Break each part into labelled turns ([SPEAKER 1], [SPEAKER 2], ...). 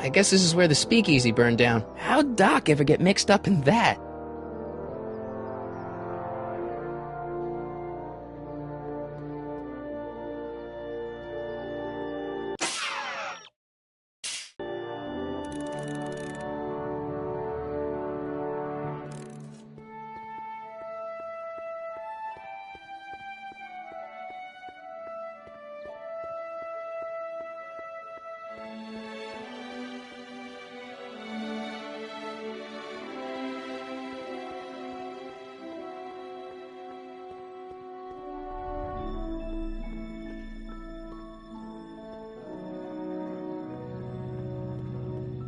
[SPEAKER 1] I guess this is where the speakeasy burned down. How'd Doc ever get mixed up in that?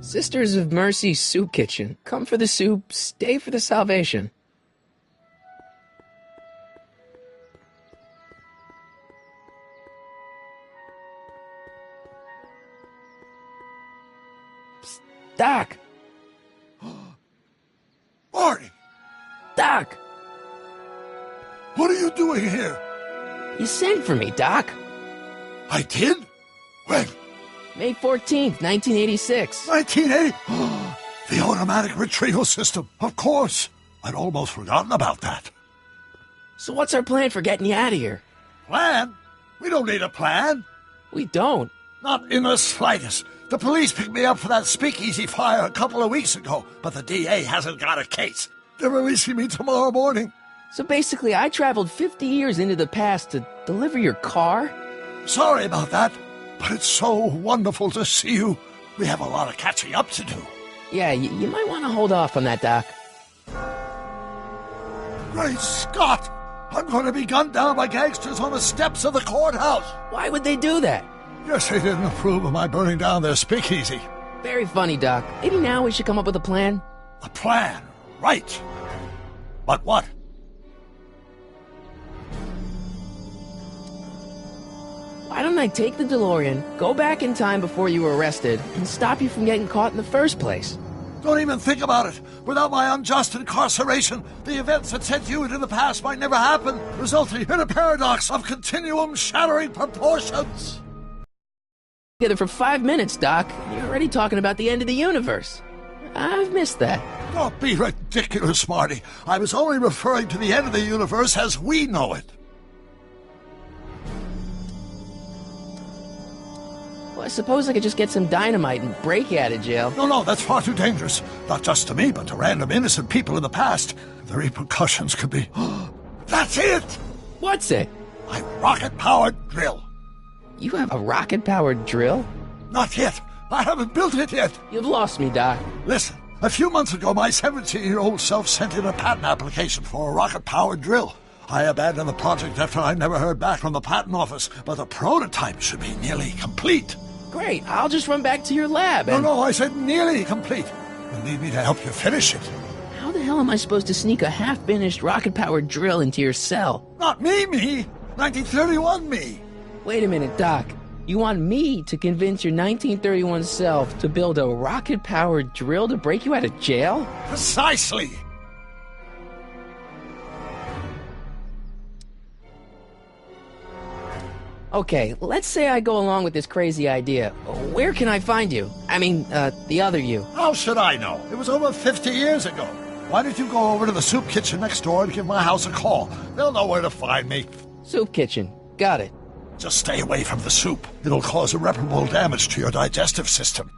[SPEAKER 1] Sisters of Mercy Soup Kitchen. Come for the soup, stay for the salvation. Psst, Doc!
[SPEAKER 2] Marty!
[SPEAKER 1] Doc!
[SPEAKER 2] What are you doing here?
[SPEAKER 1] You sent for me, Doc.
[SPEAKER 2] I did? When?
[SPEAKER 1] May 14th, 1986.
[SPEAKER 2] 1980? The automatic retrieval system. Of course. I'd almost forgotten about that.
[SPEAKER 1] So what's our plan for getting you out of here?
[SPEAKER 2] Plan? We don't need a plan.
[SPEAKER 1] We don't.
[SPEAKER 2] Not in the slightest. The police picked me up for that speakeasy fire a couple of weeks ago, but the DA hasn't got a case. They're releasing me tomorrow morning.
[SPEAKER 1] So basically, I traveled 50 years into the past to deliver your car?
[SPEAKER 2] Sorry about that, but it's so wonderful to see you. We have a lot of catching up to do.
[SPEAKER 1] Yeah, you might want to hold off on that, Doc.
[SPEAKER 2] Great Scott! I'm going to be gunned down by gangsters on the steps of the courthouse.
[SPEAKER 1] Why would they do that?
[SPEAKER 2] Guess they didn't approve of my burning down their speakeasy.
[SPEAKER 1] Very funny, Doc. Maybe now we should come up with a plan?
[SPEAKER 2] A plan, right. But what?
[SPEAKER 1] Why don't I take the DeLorean, go back in time before you were arrested, and stop you from getting caught in the first place?
[SPEAKER 2] Don't even think about it. Without my unjust incarceration, the events that sent you into the past might never happen, resulting in a paradox of continuum-shattering proportions.
[SPEAKER 1] Together for 5 minutes, Doc. You're already talking about the end of the universe. I've missed that.
[SPEAKER 2] Don't be ridiculous, Marty. I was only referring to the end of the universe as we know it.
[SPEAKER 1] Well, I suppose I could just get some dynamite and break you out of jail.
[SPEAKER 2] No, that's far too dangerous. Not just to me, but to random innocent people in the past. The repercussions could be... That's it!
[SPEAKER 1] What's it?
[SPEAKER 2] My rocket-powered drill.
[SPEAKER 1] You have a rocket-powered drill?
[SPEAKER 2] Not yet. I haven't built it yet.
[SPEAKER 1] You've lost me, Doc.
[SPEAKER 2] Listen, a few months ago, my 17-year-old self sent in a patent application for a rocket-powered drill. I abandoned the project after I never heard back from the patent office, but the prototype should be nearly complete.
[SPEAKER 1] Great, I'll just run back to your lab and...
[SPEAKER 2] No, I said nearly complete. You'll need me to help you finish it.
[SPEAKER 1] How the hell am I supposed to sneak a half-finished rocket-powered drill into your cell?
[SPEAKER 2] Not me! 1931 me!
[SPEAKER 1] Wait a minute, Doc. You want me to convince your 1931 self to build a rocket-powered drill to break you out of jail?
[SPEAKER 2] Precisely!
[SPEAKER 1] Okay, let's say I go along with this crazy idea. Where can I find you? I mean, the other you.
[SPEAKER 2] How should I know? It was over 50 years ago. Why don't you go over to the soup kitchen next door and give my house a call? They'll know where to find me.
[SPEAKER 1] Soup kitchen. Got it.
[SPEAKER 2] Just stay away from the soup. It'll cause irreparable damage to your digestive system.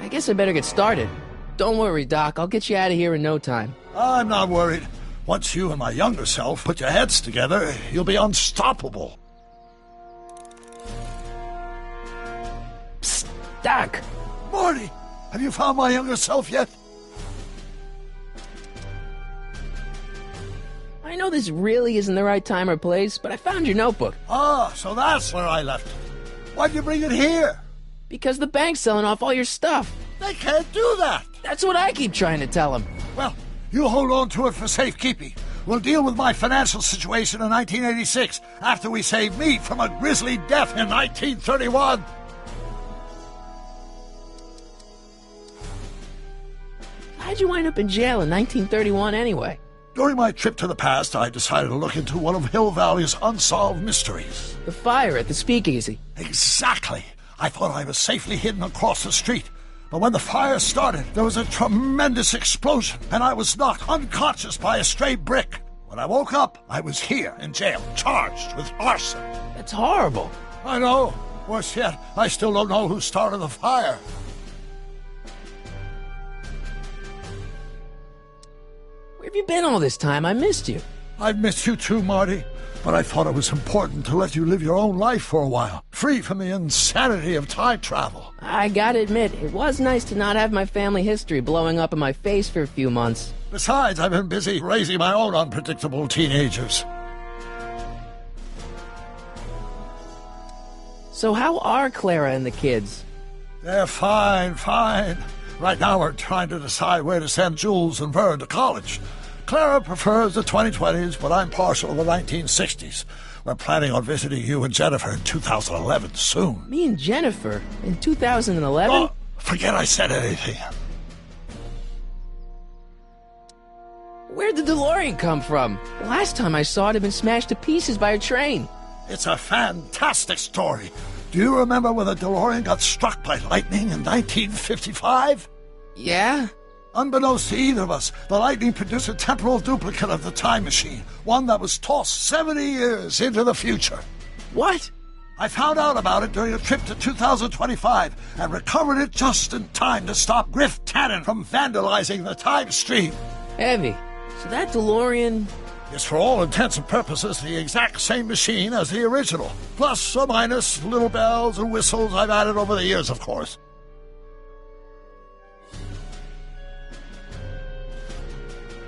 [SPEAKER 1] I guess I better get started. Don't worry, Doc. I'll get you out of here in no time.
[SPEAKER 2] I'm not worried. Once you and my younger self put your heads together, you'll be unstoppable.
[SPEAKER 1] Psst, Doc!
[SPEAKER 2] Marty, have you found my younger self yet?
[SPEAKER 1] I know this really isn't the right time or place, but I found your notebook.
[SPEAKER 2] Ah, so that's where I left it. Why'd you bring it here?
[SPEAKER 1] Because the bank's selling off all your stuff.
[SPEAKER 2] They can't do that.
[SPEAKER 1] That's what I keep trying to tell them.
[SPEAKER 2] Well, you hold on to it for safekeeping. We'll deal with my financial situation in 1986 after we save me from a grisly death in 1931.
[SPEAKER 1] How'd you wind up in jail in 1931 anyway?
[SPEAKER 2] During my trip to the past, I decided to look into one of Hill Valley's unsolved mysteries.
[SPEAKER 1] The fire at the speakeasy.
[SPEAKER 2] Exactly. I thought I was safely hidden across the street. But when the fire started, there was a tremendous explosion, and I was knocked unconscious by a stray brick. When I woke up, I was here in jail, charged with arson.
[SPEAKER 1] That's horrible.
[SPEAKER 2] I know. Worse yet, I still don't know who started the fire.
[SPEAKER 1] Where have you been all this time? I missed you.
[SPEAKER 2] I've missed you too, Marty. But I thought it was important to let you live your own life for a while, free from the insanity of time travel.
[SPEAKER 1] I gotta admit, it was nice to not have my family history blowing up in my face for a few months.
[SPEAKER 2] Besides, I've been busy raising my own unpredictable teenagers.
[SPEAKER 1] So how are Clara and the kids?
[SPEAKER 2] They're fine. Right now we're trying to decide where to send Jules and Vern to college. Clara prefers the 2020s, but I'm partial to the 1960s. We're planning on visiting you and Jennifer in 2011 soon.
[SPEAKER 1] Me and Jennifer? In 2011?
[SPEAKER 2] Oh, forget I said anything.
[SPEAKER 1] Where'd the DeLorean come from? The last time I saw it had been smashed to pieces by a train.
[SPEAKER 2] It's a fantastic story. Do you remember when the DeLorean got struck by lightning in 1955?
[SPEAKER 1] Yeah?
[SPEAKER 2] Unbeknownst to either of us, the lightning produced a temporal duplicate of the time machine, one that was tossed 70 years into the future.
[SPEAKER 1] What?
[SPEAKER 2] I found out about it during a trip to 2025 and recovered it just in time to stop Griff Tannen from vandalizing the time stream.
[SPEAKER 1] Heavy. So that DeLorean...
[SPEAKER 2] It's for all intents and purposes the exact same machine as the original, plus or minus little bells and whistles I've added over the years, of course.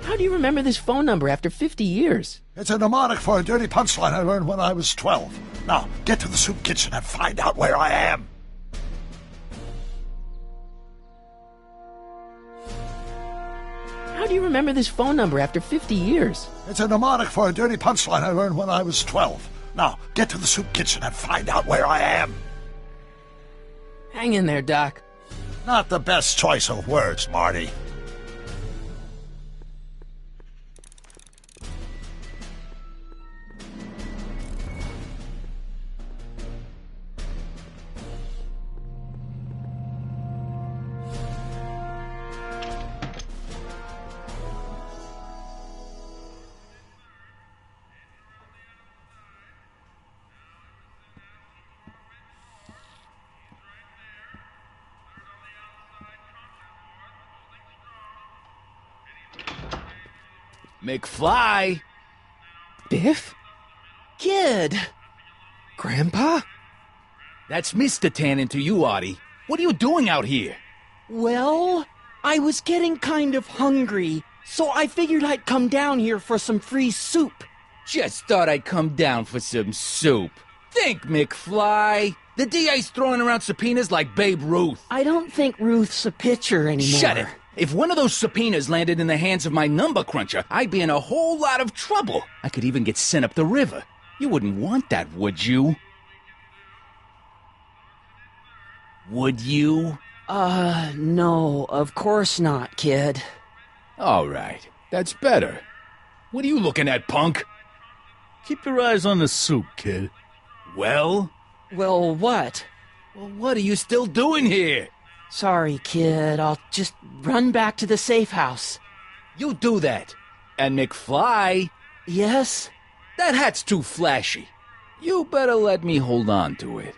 [SPEAKER 1] How do you remember this phone number after 50 years?
[SPEAKER 2] It's a mnemonic for a dirty punchline I learned when I was 12. Now, get to the soup kitchen and find out where I am.
[SPEAKER 1] How do you remember this phone number after 50 years?
[SPEAKER 2] It's a mnemonic for a dirty punchline I learned when I was 12. Now, get to the soup kitchen and find out where I am.
[SPEAKER 1] Hang in there, Doc.
[SPEAKER 2] Not the best choice of words, Marty.
[SPEAKER 3] McFly!
[SPEAKER 1] Biff?
[SPEAKER 3] Kid!
[SPEAKER 1] Grandpa?
[SPEAKER 3] That's Mr. Tannen to you, Artie. What are you doing out here?
[SPEAKER 4] Well, I was getting kind of hungry, so I figured I'd come down here for some free soup.
[SPEAKER 3] Just thought I'd come down for some soup. Think, McFly. The DA's throwing around subpoenas like Babe Ruth.
[SPEAKER 4] I don't think Ruth's a pitcher anymore.
[SPEAKER 3] Shut it. If one of those subpoenas landed in the hands of my number cruncher, I'd be in a whole lot of trouble. I could even get sent up the river. You wouldn't want that, would you? Would you?
[SPEAKER 4] No, of course not, kid.
[SPEAKER 3] All right. That's better. What are you looking at, punk?
[SPEAKER 5] Keep your eyes on the soup, kid.
[SPEAKER 3] Well?
[SPEAKER 4] Well, what?
[SPEAKER 3] Well, what are you still doing here?
[SPEAKER 4] Sorry, kid. I'll just run back to the safe house.
[SPEAKER 3] You do that. And McFly,
[SPEAKER 4] Yes?
[SPEAKER 3] that hat's too flashy. You better let me hold on to it.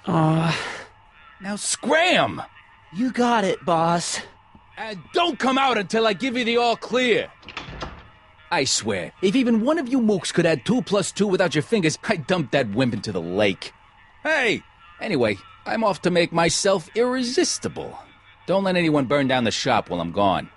[SPEAKER 3] Now scram!
[SPEAKER 4] You got it, boss.
[SPEAKER 3] And don't come out until I give you the all clear. I swear, if even one of you mooks could add 2 plus 2 without your fingers, I'd dump that wimp into the lake. Hey! Anyway, I'm off to make myself irresistible. Don't let anyone burn down the shop while I'm gone.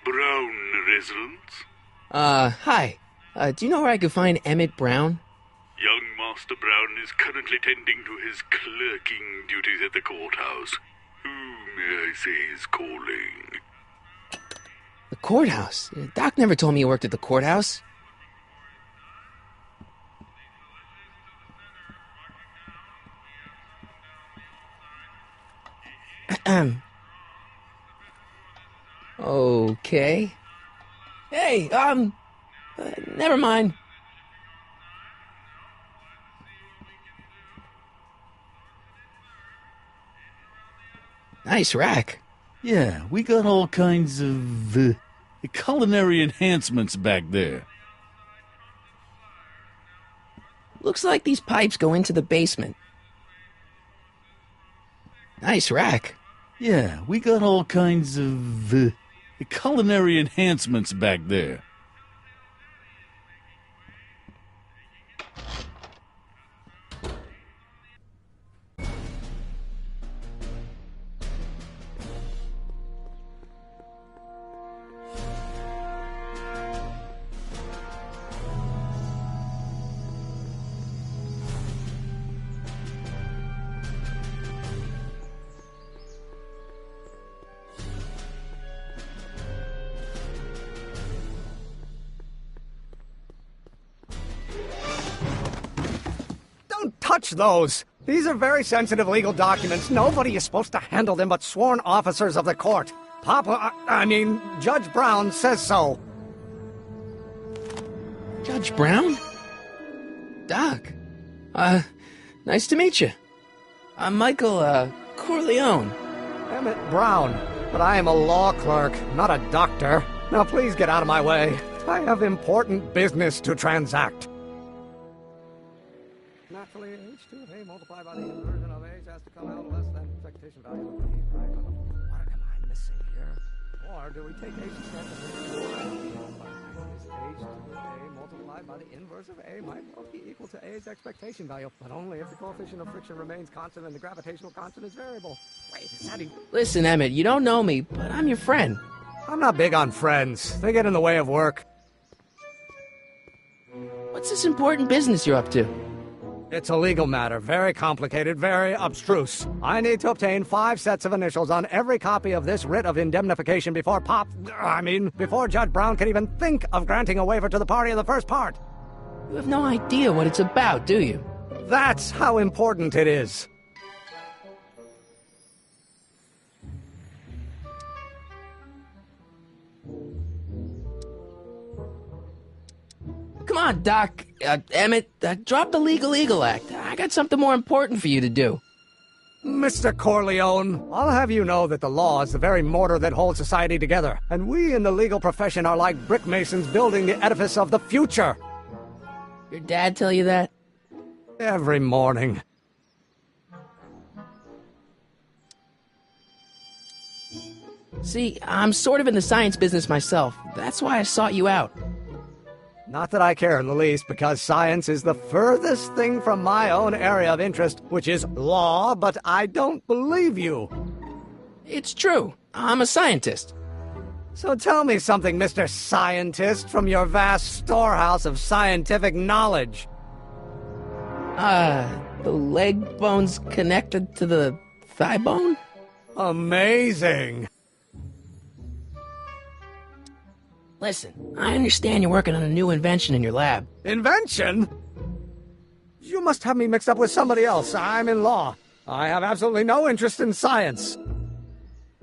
[SPEAKER 6] Brown residence?
[SPEAKER 1] Hi. Do you know where I could find Emmett Brown?
[SPEAKER 6] Young Master Brown is currently tending to his clerking duties at the courthouse. Who may I say is calling?
[SPEAKER 1] The courthouse? Doc never told me you worked at the courthouse. Okay. Hey, never mind. Nice rack.
[SPEAKER 5] Yeah, we got all kinds of culinary enhancements back there.
[SPEAKER 1] Looks like these pipes go into the basement. Nice rack.
[SPEAKER 5] Yeah, we got all kinds of culinary enhancements back there.
[SPEAKER 7] Don't touch those! These are very sensitive legal documents. Nobody is supposed to handle them but sworn officers of the court. Judge Brown says so.
[SPEAKER 1] Judge Brown? Doc. Nice to meet you. I'm Michael, Corleone.
[SPEAKER 7] Emmett Brown. But I am a law clerk, not a doctor. Now please get out of my way. I have important business to transact. Naturally, h2 of a multiplied by the inversion of h has to come out less than expectation value of b. Right? What am I missing here? Or do we take h is h2 of a multiplied by the inverse of a might well be equal to a's expectation value, but only if the coefficient of friction remains constant and the gravitational constant is variable. Wait, is that
[SPEAKER 1] Listen, Emmett, you don't know me, but I'm your friend.
[SPEAKER 7] I'm not big on friends. They get in the way of work.
[SPEAKER 1] What's this important business you're up to?
[SPEAKER 7] It's a legal matter, very complicated, very abstruse. I need to obtain 5 sets of initials on every copy of this writ of indemnification before before Judge Brown can even think of granting a waiver to the party in the first part.
[SPEAKER 1] You have no idea what it's about, do you?
[SPEAKER 7] That's how important it is.
[SPEAKER 1] Come on, Doc. Emmett, drop the Legal Eagle Act. I got something more important for you to do.
[SPEAKER 7] Mr. Corleone, I'll have you know that the law is the very mortar that holds society together, and we in the legal profession are like brick masons building the edifice of the future.
[SPEAKER 1] Your dad tell you that?
[SPEAKER 7] Every morning.
[SPEAKER 1] See, I'm sort of in the science business myself. That's why I sought you out.
[SPEAKER 7] Not that I care in the least, because science is the furthest thing from my own area of interest, which is law, but I don't believe you.
[SPEAKER 1] It's true. I'm a scientist.
[SPEAKER 7] So tell me something, Mr. Scientist, from your vast storehouse of scientific knowledge.
[SPEAKER 1] The leg bone's connected to the thigh bone?
[SPEAKER 7] Amazing.
[SPEAKER 1] Listen, I understand you're working on a new invention in your lab.
[SPEAKER 7] Invention? You must have me mixed up with somebody else. I'm in law. I have absolutely no interest in science.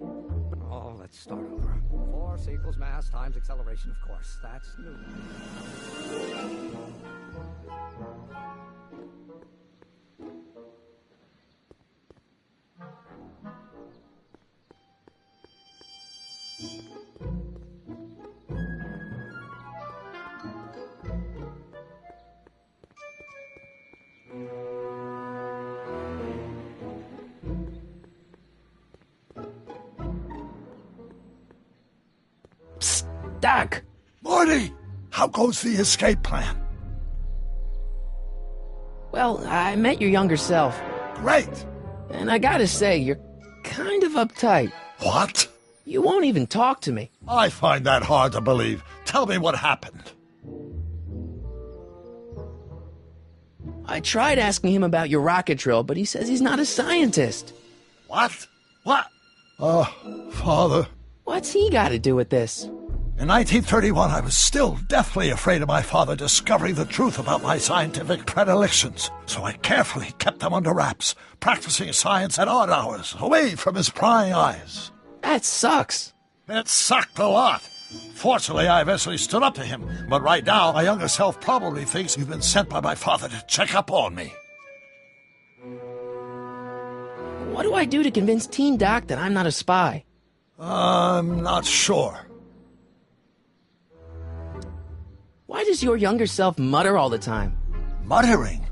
[SPEAKER 7] Oh, let's start over. Force equals mass times acceleration, of course. That's new.
[SPEAKER 1] Psst, Doc!
[SPEAKER 2] Morty, how goes the escape plan?
[SPEAKER 1] Well, I met your younger self.
[SPEAKER 2] Great.
[SPEAKER 1] And I gotta say, you're kind of uptight.
[SPEAKER 2] What?
[SPEAKER 1] You won't even talk to me.
[SPEAKER 2] I find that hard to believe. Tell me what happened.
[SPEAKER 1] I tried asking him about your rocket drill, but he says he's not a scientist.
[SPEAKER 2] What? What? Oh, Father.
[SPEAKER 1] What's he got to do with this?
[SPEAKER 2] In 1931, I was still deathly afraid of my father discovering the truth about my scientific predilections, so I carefully kept them under wraps, practicing science at odd hours, away from his prying eyes.
[SPEAKER 1] That sucks.
[SPEAKER 2] It sucked a lot. Fortunately, I eventually stood up to him, but right now, my younger self probably thinks you've been sent by my father to check up on me.
[SPEAKER 1] What do I do to convince Teen Doc that I'm not a spy?
[SPEAKER 2] I'm not sure.
[SPEAKER 1] Why does your younger self mutter all the time?
[SPEAKER 2] Muttering?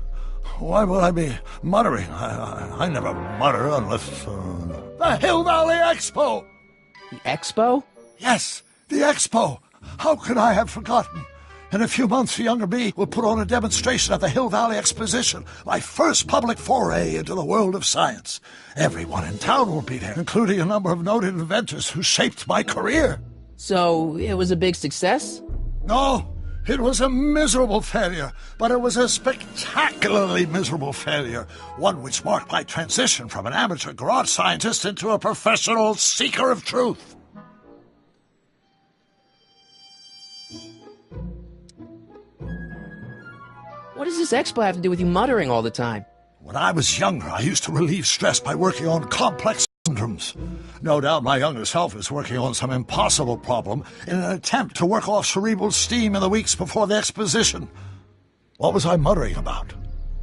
[SPEAKER 2] Why would I be muttering? I never mutter unless... The Hill Valley Expo!
[SPEAKER 1] The Expo?
[SPEAKER 2] Yes, the Expo! How could I have forgotten? In a few months, the younger me will put on a demonstration at the Hill Valley Exposition, my first public foray into the world of science. Everyone in town will be there, including a number of noted inventors who shaped my career.
[SPEAKER 1] So, it was a big success?
[SPEAKER 2] No, it was a miserable failure, but it was a spectacularly miserable failure, one which marked my transition from an amateur garage scientist into a professional seeker of truth.
[SPEAKER 1] What does this expo have to do with you muttering all the time?
[SPEAKER 2] When I was younger, I used to relieve stress by working on complex conundrums. No doubt my younger self is working on some impossible problem in an attempt to work off cerebral steam in the weeks before the exposition. What was I muttering about?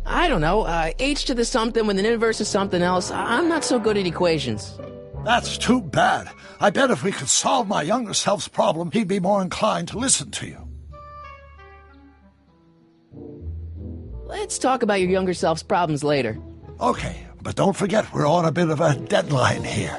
[SPEAKER 1] I don't know, h to the something with an inverse of something else. I'm not so good at equations.
[SPEAKER 2] That's too bad. I bet if we could solve my younger self's problem, he'd be more inclined to listen to you.
[SPEAKER 1] Let's talk about your younger self's problems later.
[SPEAKER 2] Okay, but don't forget we're on a bit of a deadline here.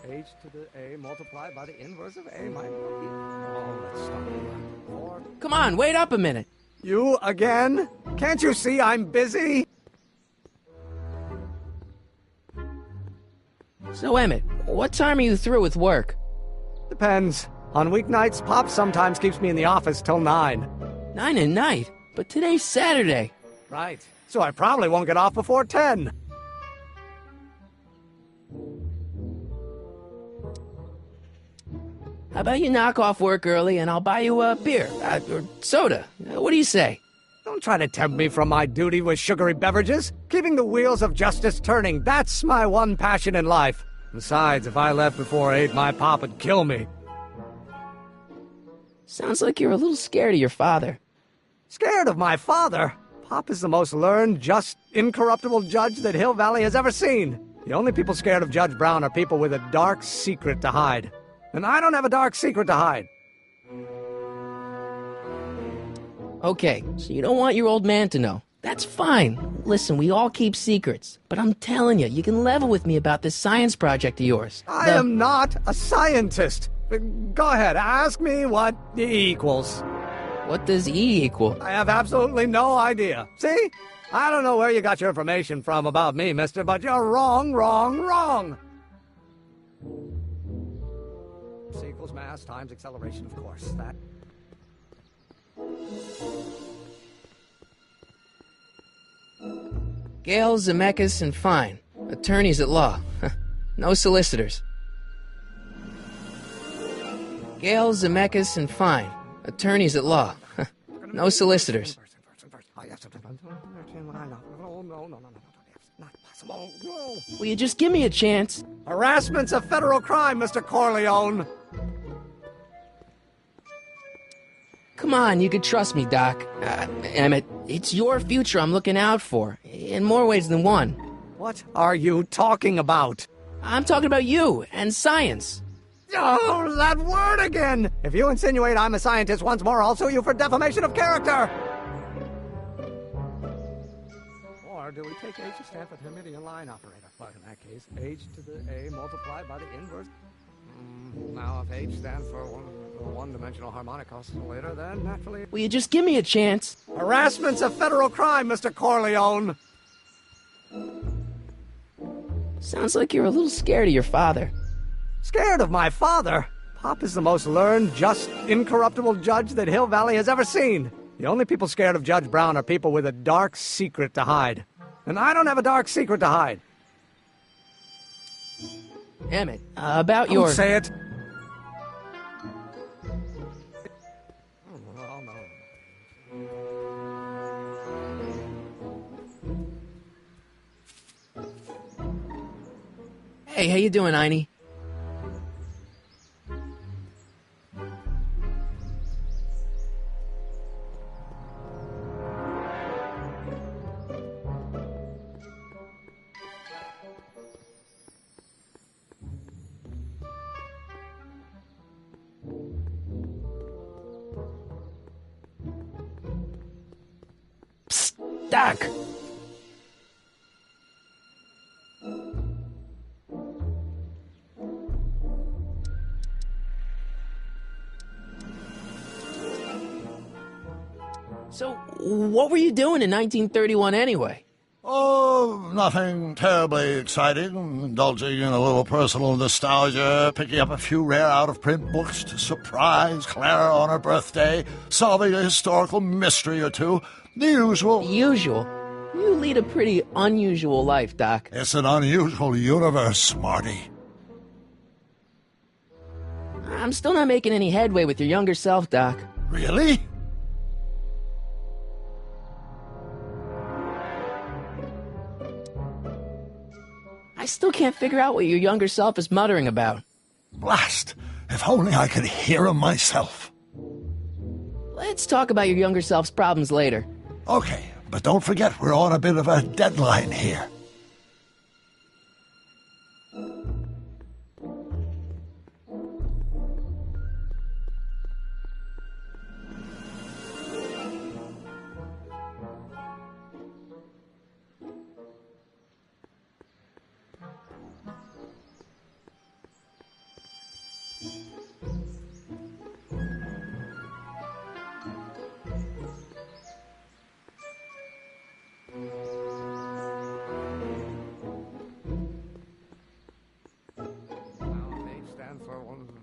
[SPEAKER 7] H to the A multiplied by the inverse of A minus B. Oh, let's start again. 4.
[SPEAKER 1] Come on, wait up a minute.
[SPEAKER 7] You again? Can't you see I'm busy?
[SPEAKER 1] So, Emmett, what time are you through with work?
[SPEAKER 7] Depends. On weeknights, Pop sometimes keeps me in the office till 9.
[SPEAKER 1] 9 at night? But today's Saturday.
[SPEAKER 7] Right. So I probably won't get off before 10.
[SPEAKER 1] How about you knock off work early and I'll buy you a beer, or soda. What do you say?
[SPEAKER 7] Don't try to tempt me from my duty with sugary beverages. Keeping the wheels of justice turning, that's my one passion in life. Besides, if I left before 8, my pop would kill me.
[SPEAKER 1] Sounds like you're a little scared of your father.
[SPEAKER 7] Scared of my father? Pop is the most learned, just, incorruptible judge that Hill Valley has ever seen. The only people scared of Judge Brown are people with a dark secret to hide. And I don't have a dark secret to hide.
[SPEAKER 1] Okay, so you don't want your old man to know. That's fine. Listen, we all keep secrets. But I'm telling you, you can level with me about this science project of yours.
[SPEAKER 7] I am not a scientist. Go ahead, ask me what E equals.
[SPEAKER 1] What does E equal?
[SPEAKER 7] I have absolutely no idea. See? I don't know where you got your information from about me, mister, but you're wrong, wrong, wrong. C equals mass times acceleration, of course. That.
[SPEAKER 1] Gale, Zemeckis, and Fine. Attorneys at law. No solicitors. Gale, Zemeckis, and Fine. Attorneys at law. No solicitors. Will you just give me a chance?
[SPEAKER 7] Harassment's a federal crime, Mr. Corleone.
[SPEAKER 1] Come on, you can trust me, Doc. Emmett, it's your future I'm looking out for, in more ways than one.
[SPEAKER 7] What are you talking about?
[SPEAKER 1] I'm talking about you and science.
[SPEAKER 7] Oh, that word again! If you insinuate I'm a scientist once more, I'll sue you for defamation of character! Or do we take H to stand for the Hermitian line operator? Well, in that case, H to the A multiplied by the inverse. Now if H stands for 1... one-dimensional harmonic oscillator, then naturally...
[SPEAKER 1] Will you just give me a chance?
[SPEAKER 7] Harassment's a federal crime, Mr. Corleone!
[SPEAKER 1] Sounds like you're a little scared of your father.
[SPEAKER 7] Scared of my father? Pop is the most learned, just, incorruptible judge that Hill Valley has ever seen. The only people scared of Judge Brown are people with a dark secret to hide. And I don't have a dark secret to hide.
[SPEAKER 1] Emmett, about
[SPEAKER 7] Don't
[SPEAKER 1] your...
[SPEAKER 7] say it.
[SPEAKER 1] Hey, how you doing, Einie? Psst, Doc! So, what were you doing in 1931 anyway?
[SPEAKER 2] Oh, nothing terribly exciting. Indulging in a little personal nostalgia, picking up a few rare out-of-print books to surprise Clara on her birthday, solving a historical mystery or two. The usual.
[SPEAKER 1] Usual? You lead a pretty unusual life, Doc.
[SPEAKER 2] It's an unusual universe, Smarty.
[SPEAKER 1] I'm still not making any headway with your younger self, Doc.
[SPEAKER 2] Really?
[SPEAKER 1] I still can't figure out what your younger self is muttering about.
[SPEAKER 2] Blast! If only I could hear him myself.
[SPEAKER 1] Let's talk about your younger self's problems later.
[SPEAKER 2] Okay, but don't forget we're on a bit of a deadline here.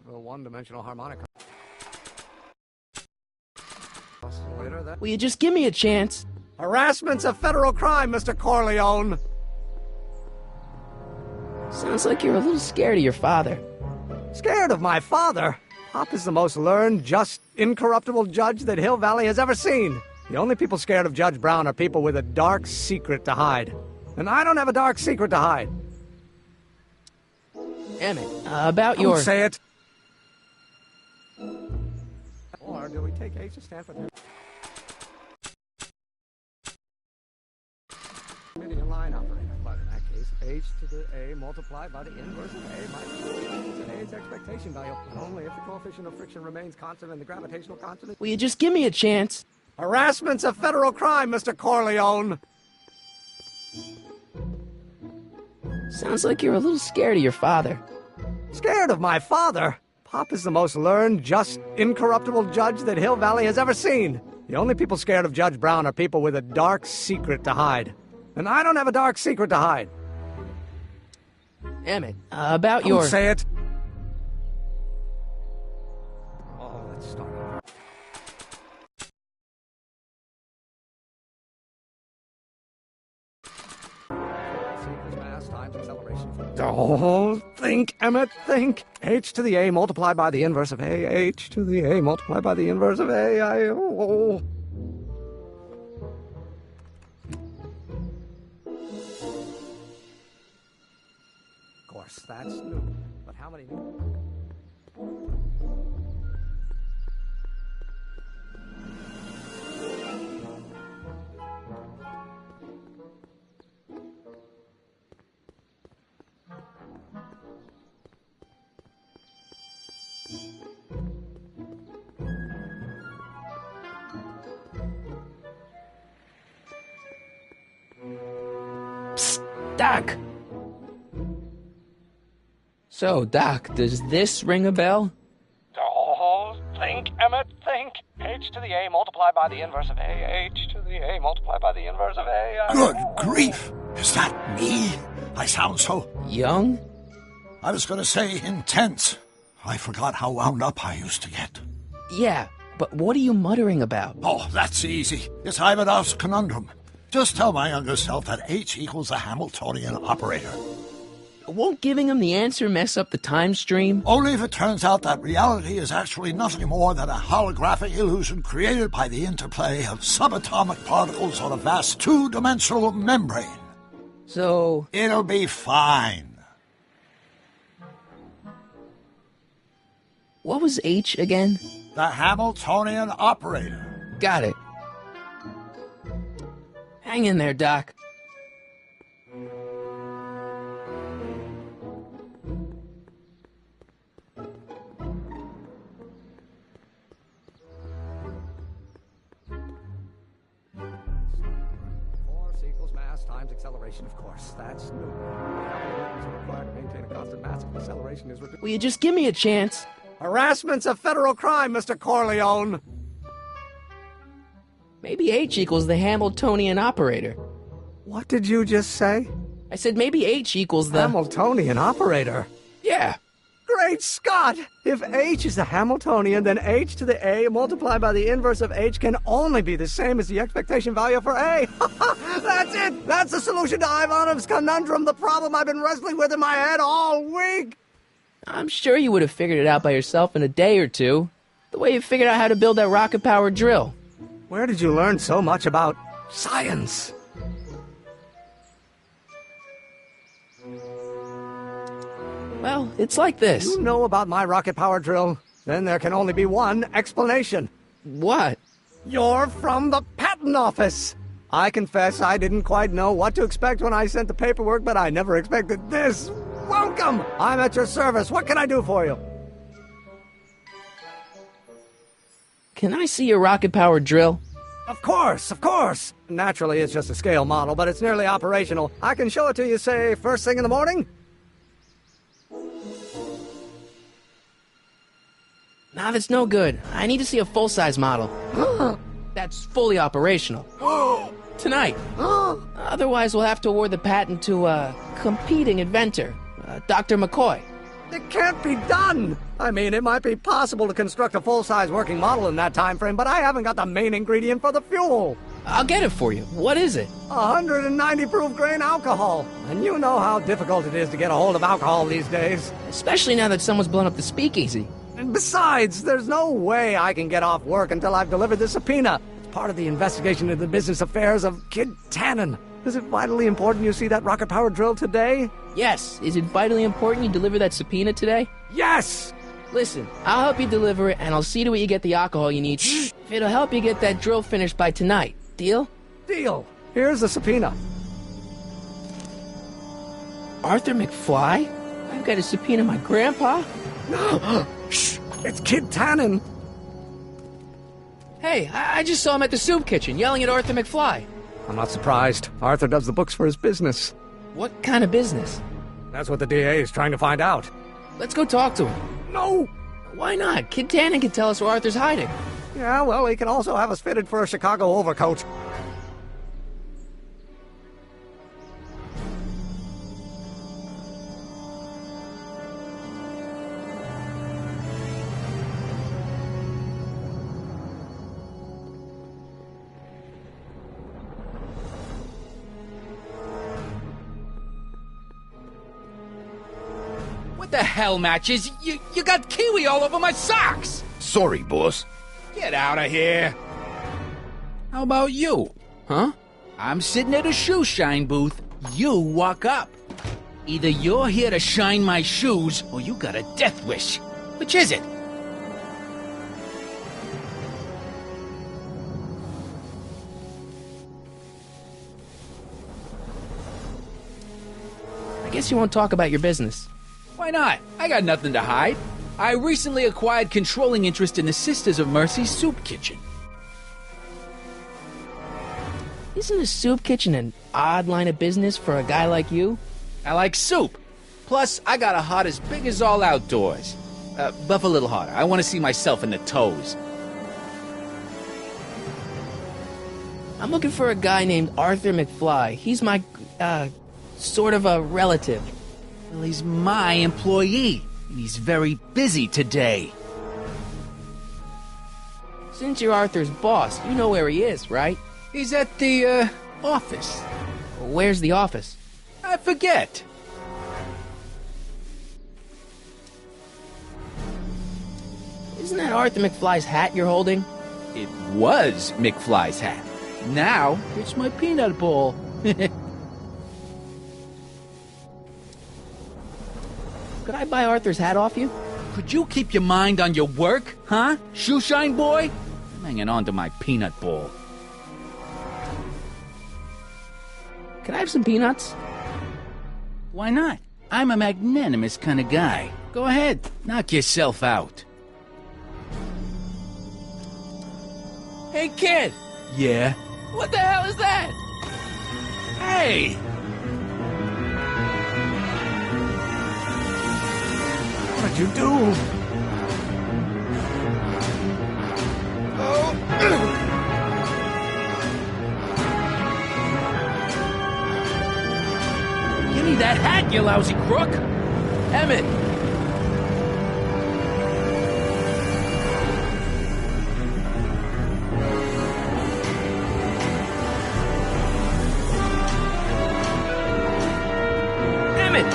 [SPEAKER 7] One-dimensional harmonic oscillator, then...
[SPEAKER 1] Will you just give me a chance?
[SPEAKER 7] Harassment's a federal crime, Mr. Corleone!
[SPEAKER 1] Sounds like you're a little scared of your father.
[SPEAKER 7] Scared of my father? Pop is the most learned, just, incorruptible judge that Hill Valley has ever seen. The only people scared of Judge Brown are people with a dark secret to hide. And I don't have a dark secret to hide.
[SPEAKER 1] Emmett, about your...
[SPEAKER 7] Don't say it! Or do we take H to stand for... Median line operator. But in that case, H to the A multiplied by the inverse of A minus A's expectation value. But only if the coefficient of friction remains constant and the gravitational constant...
[SPEAKER 1] Will you just give me a chance?
[SPEAKER 7] Harassment's a federal crime, Mr. Corleone!
[SPEAKER 1] Sounds like you're a little scared of your father.
[SPEAKER 7] Scared of my father? Pop is the most learned, just, incorruptible judge that Hill Valley has ever seen. The only people scared of Judge Brown are people with a dark secret to hide. And I don't have a dark secret to hide.
[SPEAKER 1] Emmett, about
[SPEAKER 7] Don't
[SPEAKER 1] your...
[SPEAKER 7] say it! Oh, let's start over. Mass times acceleration. Oh, think, Emmett, think. H to the A multiplied by the inverse of A. H to the A multiplied by the inverse of A. Oh. Of course, that's new. But how many new?
[SPEAKER 1] Psst, Doc! So, Doc, does this ring a bell?
[SPEAKER 7] Oh, Think, Emmett, think. H to the A multiplied by the inverse of A. H to the A multiplied by the inverse of A.
[SPEAKER 2] Good grief! Is that me? I sound so...
[SPEAKER 1] Young?
[SPEAKER 2] I was going to say intense. I forgot how wound up I used to get.
[SPEAKER 1] Yeah, but what are you muttering about?
[SPEAKER 2] Oh, that's easy. It's Ivanov's conundrum. Just tell my younger self that H equals the Hamiltonian operator.
[SPEAKER 1] Won't giving him the answer mess up the time stream?
[SPEAKER 2] Only if it turns out that reality is actually nothing more than a holographic illusion created by the interplay of subatomic particles on a vast two-dimensional membrane.
[SPEAKER 1] So...
[SPEAKER 2] It'll be fine.
[SPEAKER 1] What was H again?
[SPEAKER 2] The Hamiltonian operator.
[SPEAKER 1] Got it. Hang in there, Doc.
[SPEAKER 7] Force equals mass times acceleration, of course. That's new. Newtons are required to maintain a constant mass if acceleration is reduced.
[SPEAKER 1] Will you just give me a chance?
[SPEAKER 7] Harassment's a federal crime, Mr. Corleone.
[SPEAKER 1] Maybe H equals the Hamiltonian operator.
[SPEAKER 7] What did you just say?
[SPEAKER 1] I said maybe H equals the...
[SPEAKER 7] Hamiltonian operator.
[SPEAKER 1] Yeah.
[SPEAKER 7] Great Scott! If H is the Hamiltonian, then H to the A multiplied by the inverse of H can only be the same as the expectation value for A. That's it! That's the solution to Ivanov's conundrum, the problem I've been wrestling with in my head all week!
[SPEAKER 1] I'm sure you would have figured it out by yourself in a day or two. The way you figured out how to build that rocket-powered drill.
[SPEAKER 7] Where did you learn so much about science?
[SPEAKER 1] Well, it's like this.
[SPEAKER 7] You know about my rocket power drill? Then there can only be one explanation.
[SPEAKER 1] What?
[SPEAKER 7] You're from the patent office. I confess I didn't quite know what to expect when I sent the paperwork, but I never expected this. Welcome! I'm at your service. What can I do for you?
[SPEAKER 1] Can I see your rocket-powered drill?
[SPEAKER 7] Of course, of course. Naturally, it's just a scale model, but it's nearly operational. I can show it to you, say, first thing in the morning?
[SPEAKER 1] Nah, that's no good. I need to see a full-size model. That's fully operational. Tonight. Otherwise, we'll have to award the patent to a competing inventor, Dr. McCoy.
[SPEAKER 7] It can't be done! I mean, it might be possible to construct a full-size working model in that time frame, but I haven't got the main ingredient for the fuel.
[SPEAKER 1] I'll get it for you. What is it?
[SPEAKER 7] 190 proof grain alcohol. And you know how difficult it is to get a hold of alcohol these days.
[SPEAKER 1] Especially now that someone's blown up the speakeasy.
[SPEAKER 7] And besides, there's no way I can get off work until I've delivered the subpoena. It's part of the investigation into the business affairs of Kid Tannen. Is it vitally important you see that rocket-powered drill today?
[SPEAKER 1] Yes. Is it vitally important you deliver that subpoena today?
[SPEAKER 7] Yes!
[SPEAKER 1] Listen, I'll help you deliver it, and I'll see to it you get the alcohol you need. If it'll help you get that drill finished by tonight. Deal?
[SPEAKER 7] Deal. Here's the subpoena.
[SPEAKER 1] Arthur McFly? I've got to subpoena my grandpa?
[SPEAKER 7] Shh! It's Kid Tannen.
[SPEAKER 1] Hey, I just saw him at the soup kitchen yelling at Arthur McFly.
[SPEAKER 7] I'm not surprised. Arthur does the books for his business.
[SPEAKER 1] What kind of business?
[SPEAKER 7] That's what the DA is trying to find out.
[SPEAKER 1] Let's go talk to him.
[SPEAKER 7] No!
[SPEAKER 1] Why not? Kid Tannen can tell us where Arthur's hiding.
[SPEAKER 7] Yeah, well, he can also have us fitted for a Chicago overcoat.
[SPEAKER 3] What the hell, Matches? You got kiwi all over my socks!
[SPEAKER 8] Sorry, boss.
[SPEAKER 3] Get out of here! How about you? Huh? I'm sitting at a shoe shine booth. You walk up. Either you're here to shine my shoes, or you got a death wish. Which is it?
[SPEAKER 1] I guess you won't talk about your business.
[SPEAKER 3] Why not? I got nothing to hide. I recently acquired controlling interest in the Sisters of Mercy's soup kitchen.
[SPEAKER 1] Isn't a soup kitchen an odd line of business for a guy like you?
[SPEAKER 3] I like soup. Plus, I got a heart as big as all outdoors. Buff a little harder. I want to see myself in the toes.
[SPEAKER 1] I'm looking for a guy named Arthur McFly. He's my, sort of a relative.
[SPEAKER 3] Well, he's my employee, and he's very busy today.
[SPEAKER 1] Since you're Arthur's boss, you know where he is, right?
[SPEAKER 3] He's at the, office.
[SPEAKER 1] Where's the office?
[SPEAKER 3] I forget.
[SPEAKER 1] Isn't that Arthur McFly's hat you're holding?
[SPEAKER 3] It was McFly's hat. Now, it's my peanut ball.
[SPEAKER 1] Could I buy Arthur's hat off you?
[SPEAKER 3] Could you keep your mind on your work, huh? Shoeshine boy? I'm hanging on to my peanut ball.
[SPEAKER 1] Can I have some peanuts?
[SPEAKER 3] Why not? I'm a magnanimous kind of guy. Go ahead, knock yourself out.
[SPEAKER 1] Hey, kid!
[SPEAKER 3] Yeah?
[SPEAKER 1] What the hell is that?
[SPEAKER 3] Hey!
[SPEAKER 7] What did you do?
[SPEAKER 3] Give me that hat, you lousy crook!
[SPEAKER 1] Emmett! Emmett!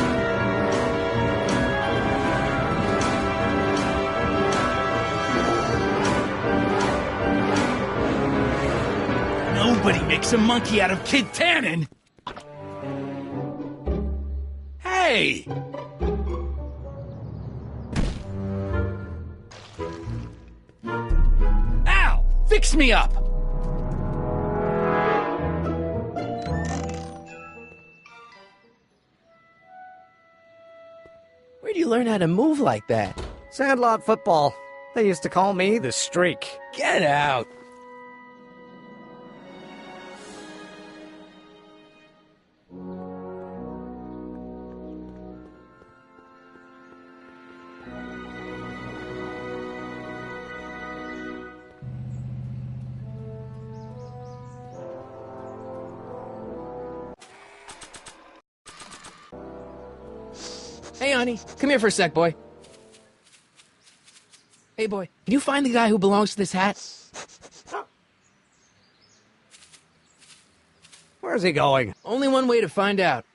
[SPEAKER 3] Nobody makes a monkey out of Kid Tannen! Hey! Ow! Fix me up!
[SPEAKER 1] Where'd you learn how to move like that?
[SPEAKER 7] Sandlot football. They used to call me the Streak.
[SPEAKER 3] Get out!
[SPEAKER 1] Hey, honey, come here for a sec, boy. Hey, boy, can you find the guy who belongs to this hat?
[SPEAKER 7] Where's he going?
[SPEAKER 1] Only one way to find out.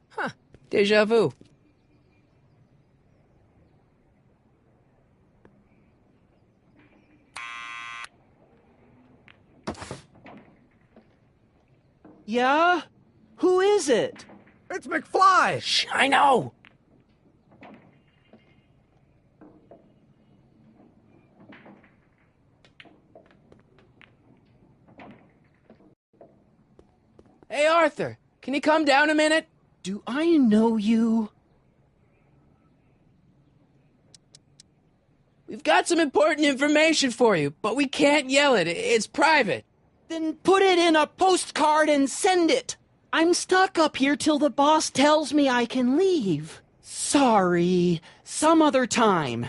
[SPEAKER 1] Huh, déjà vu.
[SPEAKER 4] Yeah? Who is it?
[SPEAKER 7] It's McFly!
[SPEAKER 1] Shh, I know! Hey, Arthur, can you come down a minute?
[SPEAKER 4] Do I know you?
[SPEAKER 1] We've got some important information for you, but we can't yell it. It's private.
[SPEAKER 4] Then put it in a postcard and send it. I'm stuck up here till the boss tells me I can leave. Sorry. Some other time.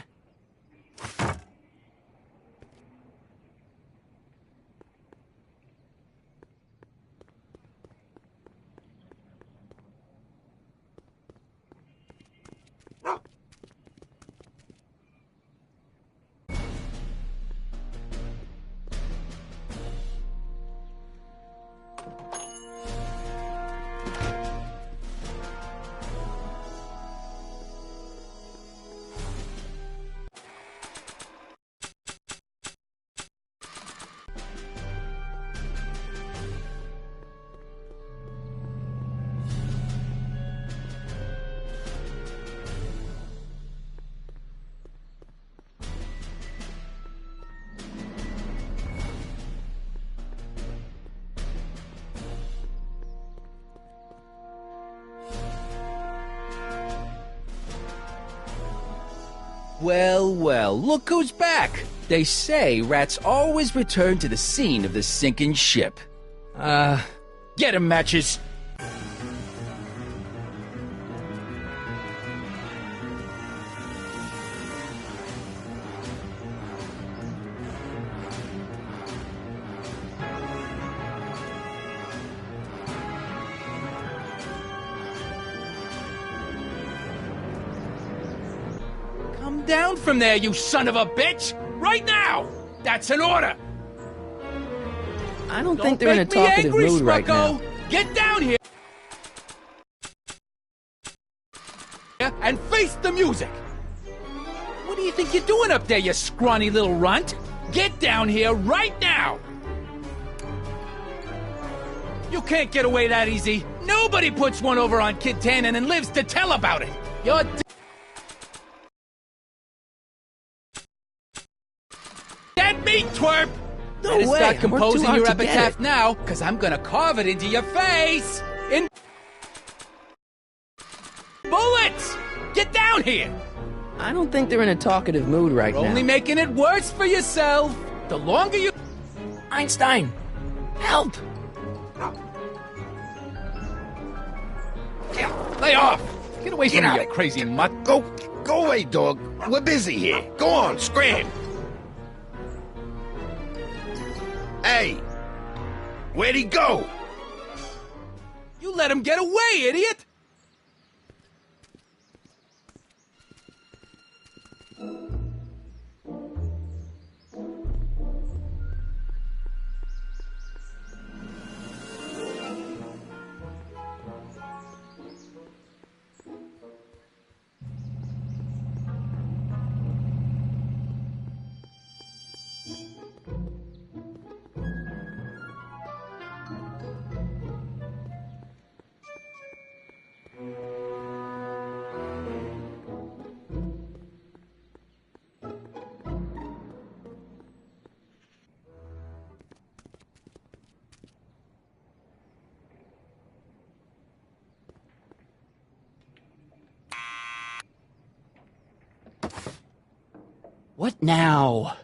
[SPEAKER 3] Well, well, look who's back. They say rats always return to the scene of the sinking ship. Get 'em, Matches. Come down from there, you son of a bitch! Right now! That's an order!
[SPEAKER 1] I don't think they're in a talkative mood right now.
[SPEAKER 3] Get down here and face the music! What do you think you're doing up there, you scrawny little runt? Get down here right now! You can't get away that easy. Nobody puts one over on Kid Tannen and lives to tell about it. You're dead meat, twerp!
[SPEAKER 1] No
[SPEAKER 3] Better
[SPEAKER 1] way,
[SPEAKER 3] start
[SPEAKER 1] I worked
[SPEAKER 3] composing
[SPEAKER 1] too hard
[SPEAKER 3] your
[SPEAKER 1] to get
[SPEAKER 3] epitaph
[SPEAKER 1] it.
[SPEAKER 3] now, because I'm gonna carve it into your face! In bullets! Get down here!
[SPEAKER 1] I don't think they're in a talkative mood right
[SPEAKER 3] You're
[SPEAKER 1] now.
[SPEAKER 3] only making it worse for yourself. The longer you...
[SPEAKER 1] Einstein! Help!
[SPEAKER 3] Lay off! Get away from me, you crazy mutt.
[SPEAKER 8] Go away, dog. We're busy here. Go on, scram. Hey, where'd he go?
[SPEAKER 3] You let him get away, idiot!
[SPEAKER 4] What now?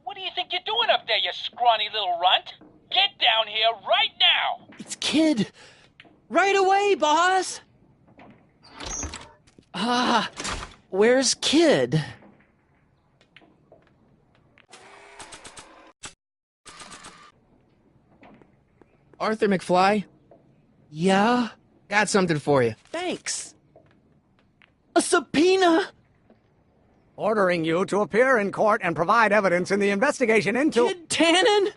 [SPEAKER 3] What do you think you're doing up there, you scrawny little runt? Get down here right now!
[SPEAKER 4] It's Kid! Right away, boss! Where's Kid?
[SPEAKER 1] Arthur McFly?
[SPEAKER 4] Yeah?
[SPEAKER 1] Got something for you.
[SPEAKER 4] Thanks. A subpoena?
[SPEAKER 7] Ordering you to appear in court and provide evidence in the investigation into...
[SPEAKER 4] Kid Tannen?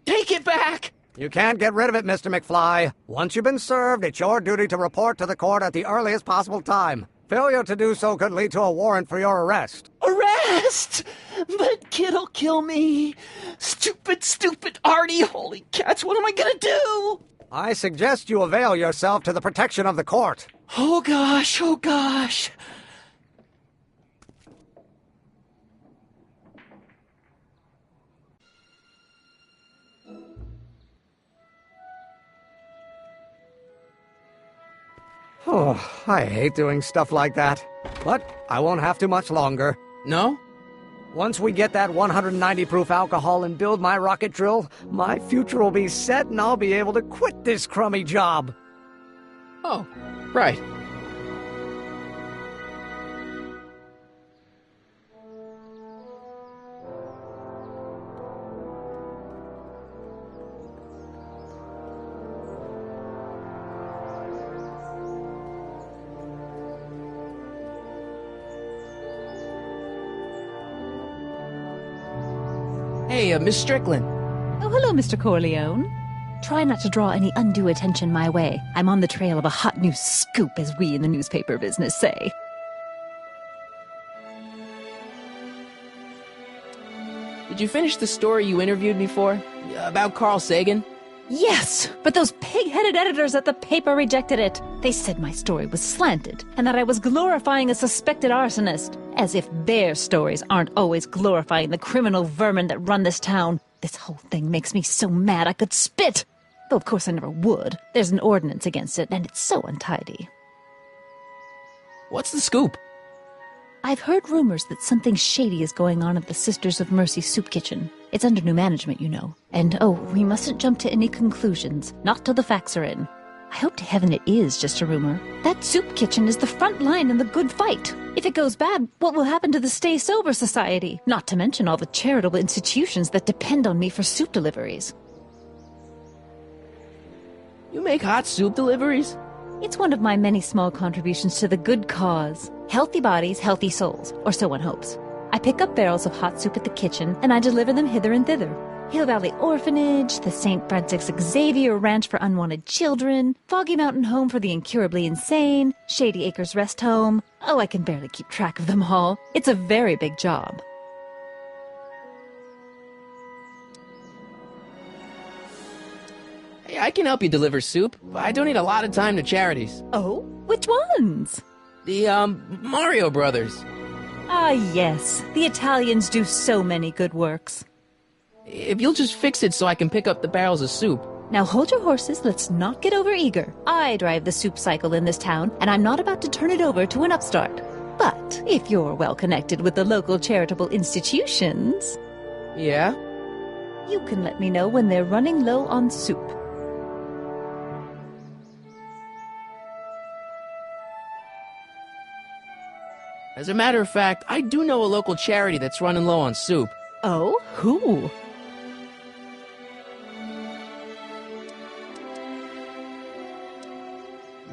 [SPEAKER 4] Take it back!
[SPEAKER 7] You can't get rid of it, Mr. McFly. Once you've been served, it's your duty to report to the court at the earliest possible time. Failure to do so could lead to a warrant for your arrest.
[SPEAKER 4] Arrest! But Kid'll kill me. Stupid Artie. Holy cats, what am I gonna do?
[SPEAKER 7] I suggest you avail yourself to the protection of the court.
[SPEAKER 4] Oh gosh.
[SPEAKER 7] Oh, I hate doing stuff like that. But I won't have to much longer.
[SPEAKER 1] No?
[SPEAKER 7] Once we get that 190 proof alcohol and build my rocket drill, my future will be set and I'll be able to quit this crummy job.
[SPEAKER 1] Oh, right. Hey, Miss Strickland.
[SPEAKER 9] Oh, hello, Mr. Corleone. Try not to draw any undue attention my way. I'm on the trail of a hot new scoop, as we in the newspaper business say.
[SPEAKER 1] Did you finish the story you interviewed me for? About Carl Sagan?
[SPEAKER 9] Yes, but those pig-headed editors at the paper rejected it. They said my story was slanted, and that I was glorifying a suspected arsonist. As if their stories aren't always glorifying the criminal vermin that run this town. This whole thing makes me so mad I could spit. Though of course I never would. There's an ordinance against it, and it's so untidy.
[SPEAKER 1] What's the scoop?
[SPEAKER 9] I've heard rumors that something shady is going on at the Sisters of Mercy soup kitchen. It's under new management, you know. And we mustn't jump to any conclusions, not till the facts are in. I hope to heaven it is just a rumor. That soup kitchen is the front line in the good fight. If it goes bad, what will happen to the Stay Sober Society? Not to mention all the charitable institutions that depend on me for soup deliveries.
[SPEAKER 1] You make hot soup deliveries?
[SPEAKER 9] It's one of my many small contributions to the good cause. Healthy bodies, healthy souls, or so one hopes. I pick up barrels of hot soup at the kitchen, and I deliver them hither and thither. Hill Valley Orphanage, the St. Francis Xavier Ranch for Unwanted Children, Foggy Mountain Home for the Incurably Insane, Shady Acres Rest Home. Oh, I can barely keep track of them all. It's a very big job.
[SPEAKER 1] Hey, I can help you deliver soup. I donate a lot of time to charities.
[SPEAKER 9] Oh? Which ones?
[SPEAKER 1] The, Mario Brothers.
[SPEAKER 9] Ah, yes. The Italians do so many good works.
[SPEAKER 1] If you'll just fix it so I can pick up the barrels of soup.
[SPEAKER 9] Now hold your horses, let's not get overeager. I drive the soup cycle in this town, and I'm not about to turn it over to an upstart. But if you're well connected with the local charitable institutions...
[SPEAKER 1] Yeah?
[SPEAKER 9] You can let me know when they're running low on soup.
[SPEAKER 1] As a matter of fact, I do know a local charity that's running low on soup.
[SPEAKER 9] Oh? Who?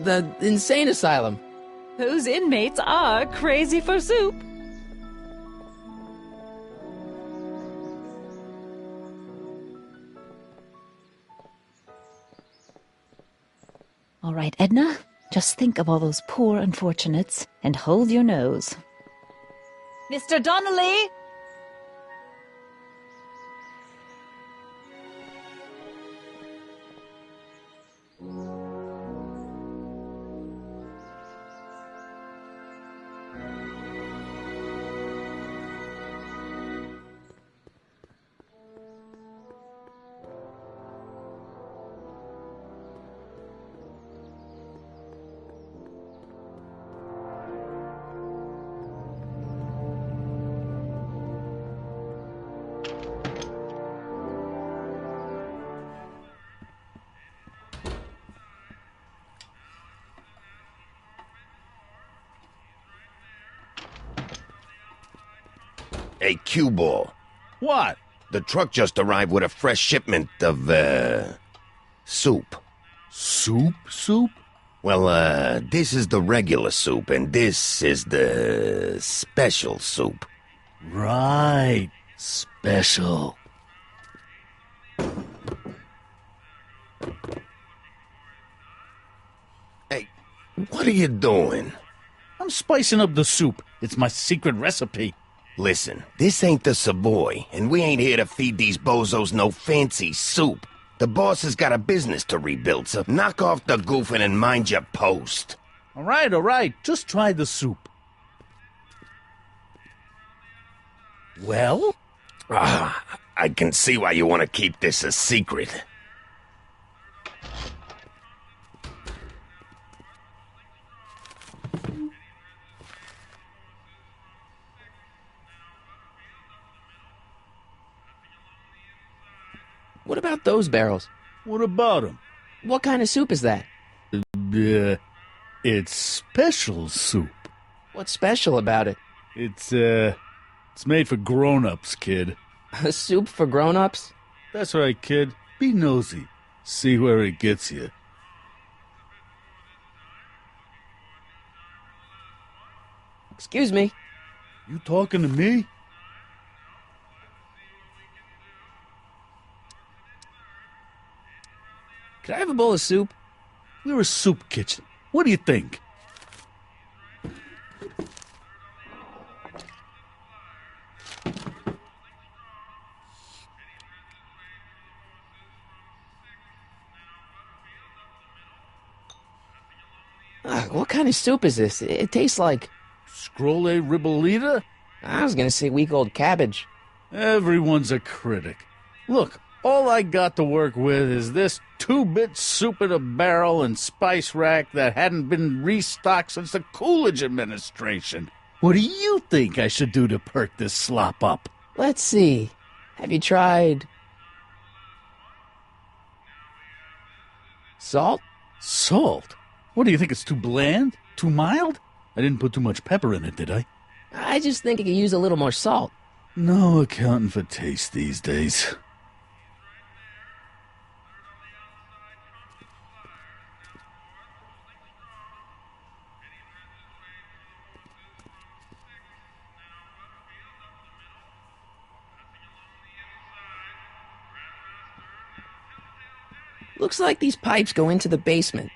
[SPEAKER 1] The insane asylum.
[SPEAKER 9] Those inmates are crazy for soup. All right, Edna, just think of all those poor unfortunates and hold your nose. Mr. Donnelly!
[SPEAKER 8] Hey, cue ball.
[SPEAKER 5] What?
[SPEAKER 8] The truck just arrived with a fresh shipment of, soup.
[SPEAKER 5] Soup?
[SPEAKER 8] Well, this is the regular soup, and this is the special soup.
[SPEAKER 5] Right. Special.
[SPEAKER 8] Hey, what are you doing?
[SPEAKER 5] I'm spicing up the soup. It's my secret recipe.
[SPEAKER 8] Listen, this ain't the Savoy, and we ain't here to feed these bozos no fancy soup. The boss has got a business to rebuild, so knock off the goofing and mind your post.
[SPEAKER 5] All right. Just try the soup. Well?
[SPEAKER 8] I can see why you want to keep this a secret.
[SPEAKER 1] What about those barrels?
[SPEAKER 5] What about them?
[SPEAKER 1] What kind of soup is that?
[SPEAKER 5] It's special soup.
[SPEAKER 1] What's special about it?
[SPEAKER 5] It's made for grown-ups, kid.
[SPEAKER 1] A soup for grown-ups?
[SPEAKER 5] That's right, kid. Be nosy. See where it gets you.
[SPEAKER 1] Excuse me.
[SPEAKER 5] You talking to me?
[SPEAKER 1] Could I have a bowl of soup?
[SPEAKER 5] We're a soup kitchen. What do you think?
[SPEAKER 1] What kind of soup is this? It tastes like...
[SPEAKER 5] Scrolle Ribolita?
[SPEAKER 1] I was gonna say week old cabbage.
[SPEAKER 5] Everyone's a critic. Look, all I got to work with is this 2-bit soup in a barrel and spice rack that hadn't been restocked since the Coolidge administration. What do you think I should do to perk this slop up?
[SPEAKER 1] Let's see. Have you tried salt?
[SPEAKER 5] Salt? What do you think, it's too bland? Too mild? I didn't put too much pepper in it, did I?
[SPEAKER 1] I just think it could use a little more salt.
[SPEAKER 5] No accounting for taste these days.
[SPEAKER 1] Looks like these pipes go into the basement.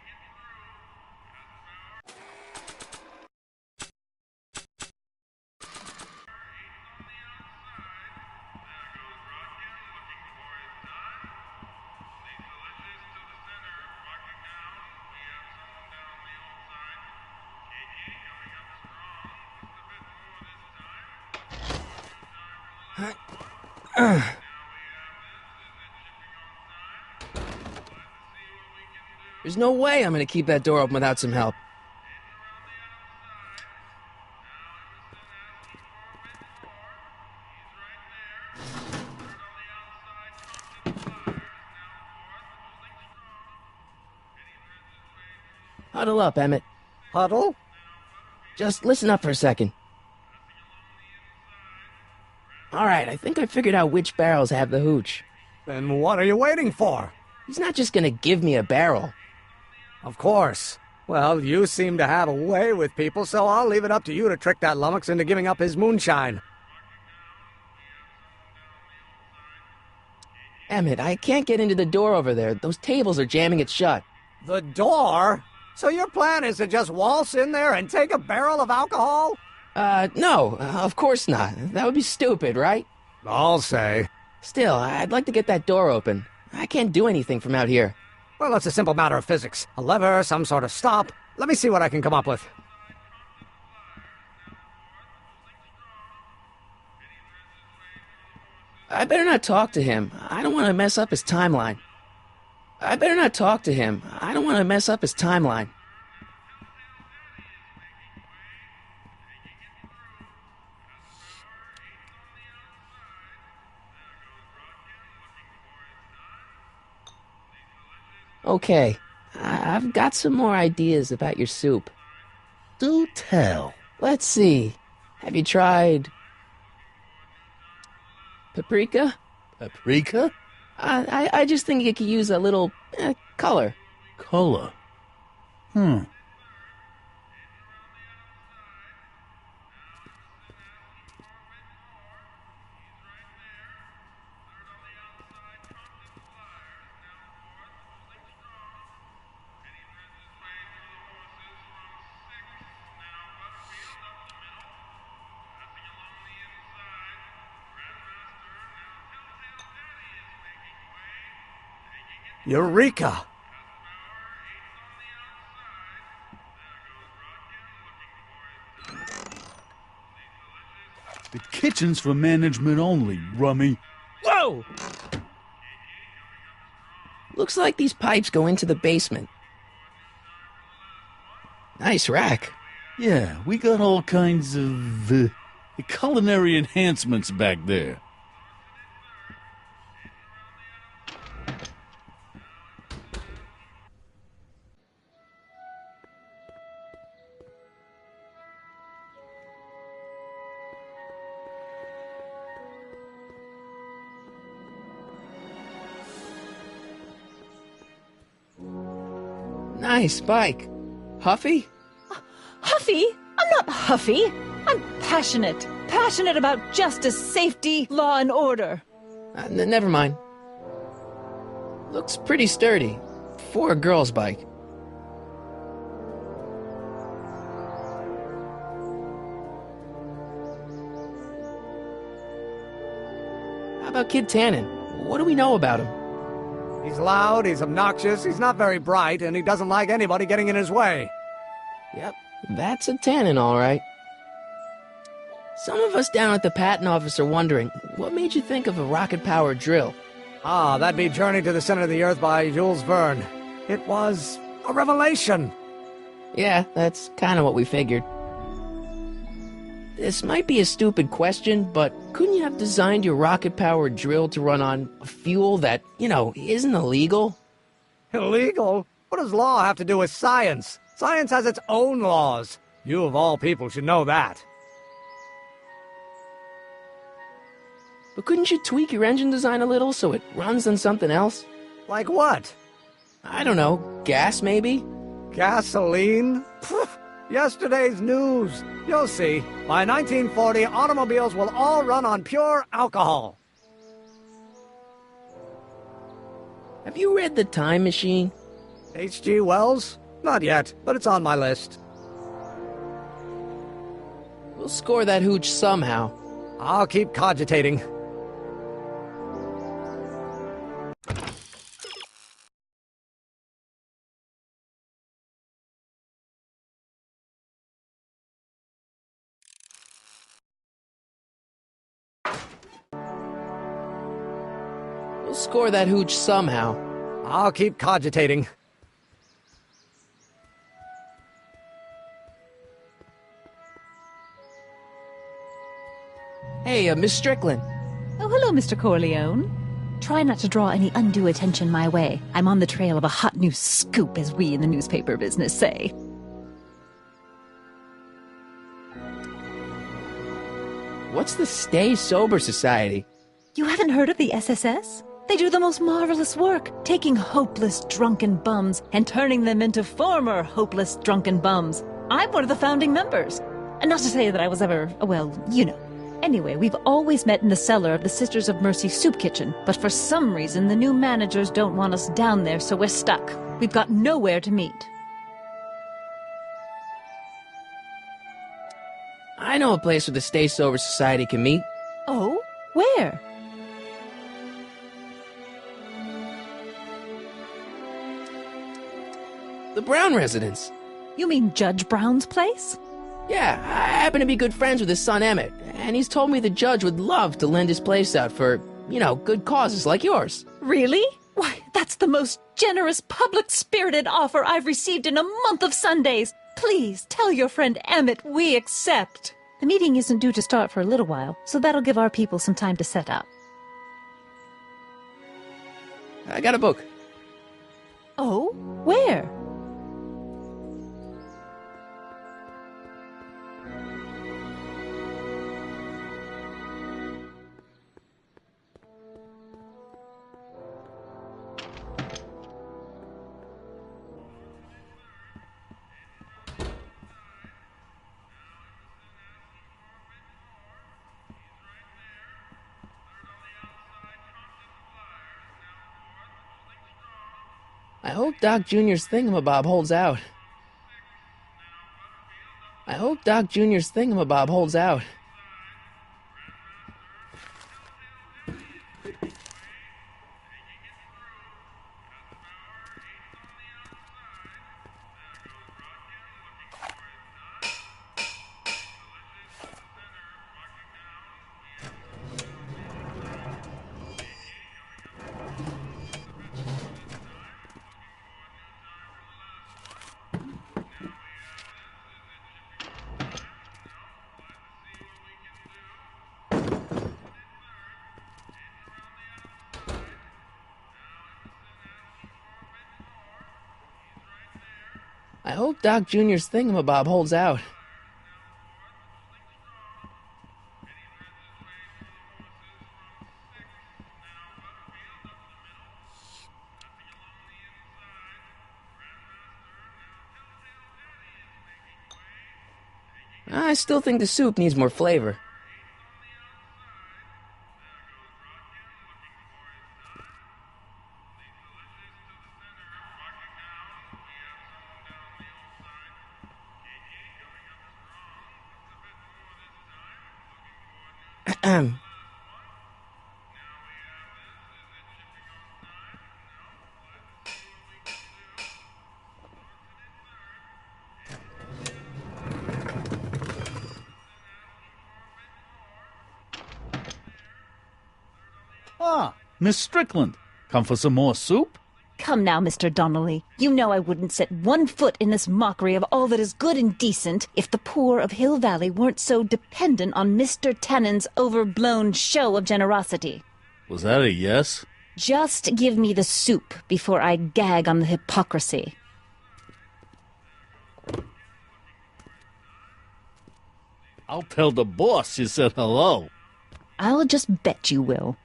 [SPEAKER 1] There's no way I'm gonna keep that door open without some help. Huddle up, Emmett.
[SPEAKER 7] Huddle?
[SPEAKER 1] Just listen up for a second. Alright, I think I figured out which barrels have the hooch.
[SPEAKER 7] Then what are you waiting for?
[SPEAKER 1] He's not just gonna give me a barrel.
[SPEAKER 7] Of course. Well, you seem to have a way with people, so I'll leave it up to you to trick that lummox into giving up his moonshine.
[SPEAKER 1] Emmett, I can't get into the door over there. Those tables are jamming it shut.
[SPEAKER 7] The door? So your plan is to just waltz in there and take a barrel of alcohol?
[SPEAKER 1] No, of course not. That would be stupid, right?
[SPEAKER 7] I'll say.
[SPEAKER 1] Still, I'd like to get that door open. I can't do anything from out here.
[SPEAKER 7] Well, it's a simple matter of physics. A lever, some sort of stop. Let me see what I can come up with.
[SPEAKER 1] I better not talk to him. I don't want to mess up his timeline. Okay, I've got some more ideas about your soup.
[SPEAKER 5] Do tell.
[SPEAKER 1] Let's see. Have you tried paprika?
[SPEAKER 5] Paprika?
[SPEAKER 1] I just think it could use a little color.
[SPEAKER 5] Color?
[SPEAKER 7] Eureka!
[SPEAKER 5] The kitchen's for management only, rummy.
[SPEAKER 1] Whoa! Looks like these pipes go into the basement. Nice rack.
[SPEAKER 5] Yeah, we got all kinds of culinary enhancements back there.
[SPEAKER 1] Nice bike. Huffy?
[SPEAKER 9] Huffy? I'm not huffy. I'm passionate. Passionate about justice, safety, law, and order.
[SPEAKER 1] Never mind. Looks pretty sturdy. For a girl's bike. How about Kid Tannen? What do we know about him?
[SPEAKER 7] He's loud, he's obnoxious, he's not very bright, and he doesn't like anybody getting in his way.
[SPEAKER 1] Yep, that's a Tannen, all right. Some of us down at the patent office are wondering, what made you think of a rocket-powered drill?
[SPEAKER 7] Ah, that'd be Journey to the Center of the Earth by Jules Verne. It was a revelation.
[SPEAKER 1] Yeah, that's kind of what we figured. This might be a stupid question, but couldn't you have designed your rocket-powered drill to run on a fuel that, isn't illegal?
[SPEAKER 7] Illegal? What does law have to do with science? Science has its own laws. You of all people should know that.
[SPEAKER 1] But couldn't you tweak your engine design a little so it runs on something else?
[SPEAKER 7] Like what?
[SPEAKER 1] I don't know, gas maybe?
[SPEAKER 7] Gasoline? Pfft, yesterday's news. You'll see. By 1940, automobiles will all run on pure alcohol.
[SPEAKER 1] Have you read The Time Machine?
[SPEAKER 7] H.G. Wells? Not yet, but it's on my list.
[SPEAKER 1] We'll score that hooch somehow.
[SPEAKER 7] I'll keep cogitating.
[SPEAKER 1] We'll score that hooch somehow.
[SPEAKER 7] I'll keep cogitating.
[SPEAKER 1] Hey, Miss Strickland.
[SPEAKER 9] Oh, hello, Mr. Corleone. Try not to draw any undue attention my way. I'm on the trail of a hot new scoop, as we in the newspaper business say.
[SPEAKER 1] What's the Stay Sober Society?
[SPEAKER 9] You haven't heard of the SSS? They do the most marvelous work, taking hopeless drunken bums and turning them into former hopeless drunken bums. I'm one of the founding members. And not to say that I was ever, well, you know. Anyway, we've always met in the cellar of the Sisters of Mercy soup kitchen, but for some reason the new managers don't want us down there, so we're stuck. We've got nowhere to meet.
[SPEAKER 1] I know a place where the Stay Sober Society can meet.
[SPEAKER 9] Oh? Where?
[SPEAKER 1] The Brown residence.
[SPEAKER 9] You mean Judge Brown's place?
[SPEAKER 1] Yeah, I happen to be good friends with his son Emmett, and he's told me the judge would love to lend his place out for, good causes like yours.
[SPEAKER 9] Really? Why, that's the most generous, public-spirited offer I've received in a month of Sundays. Please, tell your friend Emmett we accept. The meeting isn't due to start for a little while, so that'll give our people some time to set up.
[SPEAKER 1] I got a book.
[SPEAKER 9] Oh? Where?
[SPEAKER 1] I hope Doc Jr.'s thingamabob holds out. I hope Doc Jr.'s thingamabob holds out. I hope Doc Jr.'s thingamabob holds out. I still think the soup needs more flavor.
[SPEAKER 5] Miss Strickland, come for some more soup?
[SPEAKER 9] Come now, Mr. Donnelly. You know I wouldn't set one foot in this mockery of all that is good and decent if the poor of Hill Valley weren't so dependent on Mr. Tannen's overblown show of generosity.
[SPEAKER 5] Was that a yes?
[SPEAKER 9] Just give me the soup before I gag on the hypocrisy.
[SPEAKER 5] I'll tell the boss you said hello.
[SPEAKER 9] I'll just bet you will.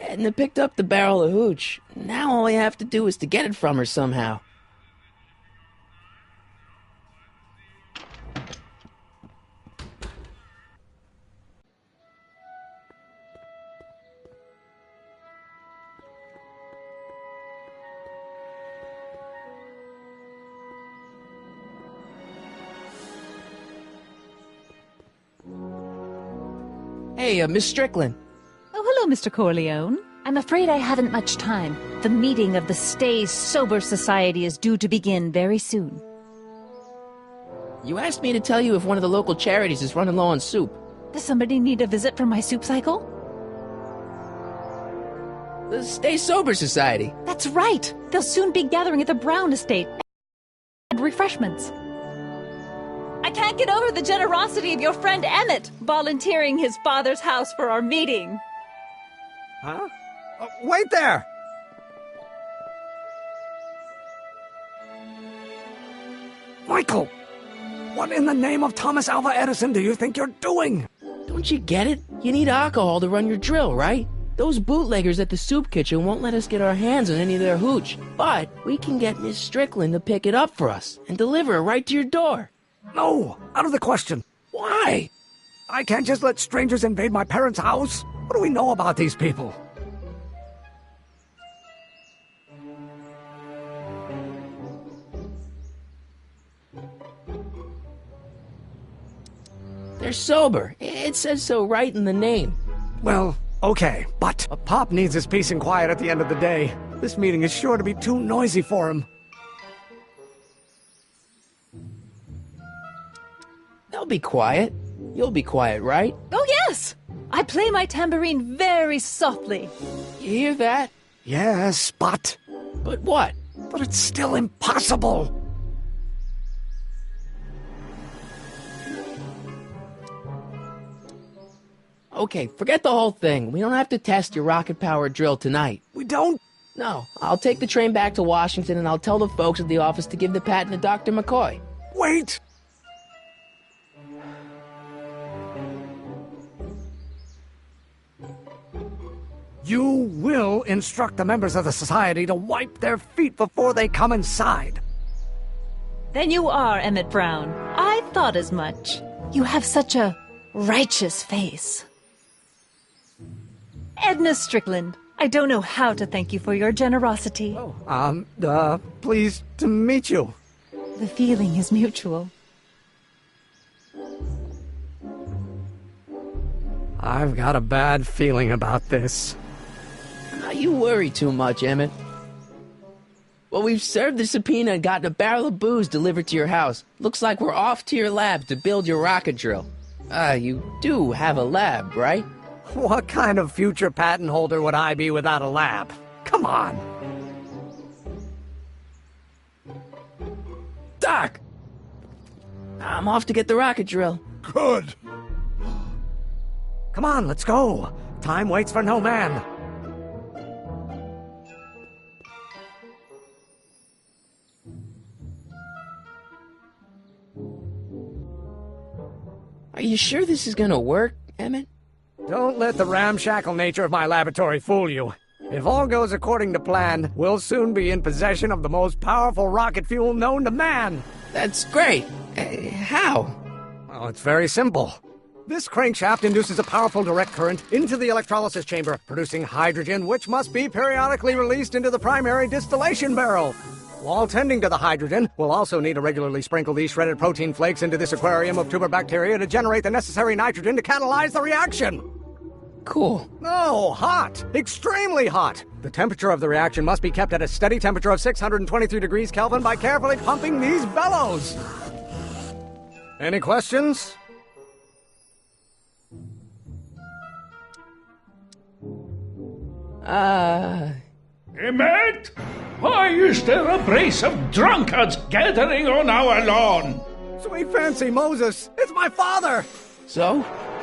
[SPEAKER 1] Edna picked up the barrel of hooch. Now all we have to do is to get it from her somehow. Hey, Miss Strickland.
[SPEAKER 9] Oh, hello, Mr. Corleone. I'm afraid I haven't much time. The meeting of the Stay Sober Society is due to begin very soon.
[SPEAKER 1] You asked me to tell you if one of the local charities is running low on soup.
[SPEAKER 9] Does somebody need a visit from my soup cycle?
[SPEAKER 1] The Stay Sober Society.
[SPEAKER 9] That's right. They'll soon be gathering at the Brown Estate and refreshments. I can't get over the generosity of your friend Emmett volunteering his father's house for our meeting.
[SPEAKER 7] Huh? Wait there! Michael! What in the name of Thomas Alva Edison do you think you're doing?
[SPEAKER 1] Don't you get it? You need alcohol to run your drill, right? Those bootleggers at the soup kitchen won't let us get our hands on any of their hooch. But we can get Miss Strickland to pick it up for us and deliver it right to your door.
[SPEAKER 7] No, out of the question.
[SPEAKER 1] Why?
[SPEAKER 7] I can't just let strangers invade my parents' house. What do we know about these people?
[SPEAKER 1] They're sober. It says so right in the name.
[SPEAKER 7] Well, okay, but Pop needs his peace and quiet at the end of the day. This meeting is sure to be too noisy for him.
[SPEAKER 1] They'll be quiet. You'll be quiet, right?
[SPEAKER 9] Oh, yes! I play my tambourine very softly.
[SPEAKER 1] You hear that?
[SPEAKER 7] Yes, but...
[SPEAKER 1] But what?
[SPEAKER 7] But it's still impossible!
[SPEAKER 1] Okay, forget the whole thing. We don't have to test your rocket-powered drill tonight.
[SPEAKER 7] We don't?
[SPEAKER 1] No. I'll take the train back to Washington and I'll tell the folks at the office to give the patent to Dr. McCoy.
[SPEAKER 7] Wait! You will instruct the members of the society to wipe their feet before they come inside.
[SPEAKER 9] Then you are Emmett Brown. I thought as much. You have such a righteous face. Edna Strickland, I don't know how to thank you for your generosity.
[SPEAKER 7] Pleased to meet you.
[SPEAKER 9] The feeling is mutual.
[SPEAKER 7] I've got a bad feeling about this.
[SPEAKER 1] You worry too much, Emmett. Well, we've served the subpoena and gotten a barrel of booze delivered to your house. Looks like we're off to your lab to build your rocket drill. You do have a lab, right?
[SPEAKER 7] What kind of future patent holder would I be without a lab? Come on!
[SPEAKER 1] Doc! I'm off to get the rocket drill.
[SPEAKER 2] Good.
[SPEAKER 7] Come on, let's go. Time waits for no man.
[SPEAKER 1] Are you sure this is gonna work, Emmett?
[SPEAKER 7] Don't let the ramshackle nature of my laboratory fool you. If all goes according to plan, we'll soon be in possession of the most powerful rocket fuel known to man.
[SPEAKER 1] That's great. How?
[SPEAKER 7] Well, it's very simple. This crankshaft induces a powerful direct current into the electrolysis chamber, producing hydrogen, which must be periodically released into the primary distillation barrel. While tending to the hydrogen, we'll also need to regularly sprinkle these shredded protein flakes into this aquarium of tuber bacteria to generate the necessary nitrogen to catalyze the reaction.
[SPEAKER 1] Cool.
[SPEAKER 7] No, hot. Extremely hot. The temperature of the reaction must be kept at a steady temperature of 623 degrees Kelvin by carefully pumping these bellows. Any questions?
[SPEAKER 6] Emmett, why is there a brace of drunkards gathering on our lawn?
[SPEAKER 7] Sweet fancy Moses, it's my father!
[SPEAKER 1] So?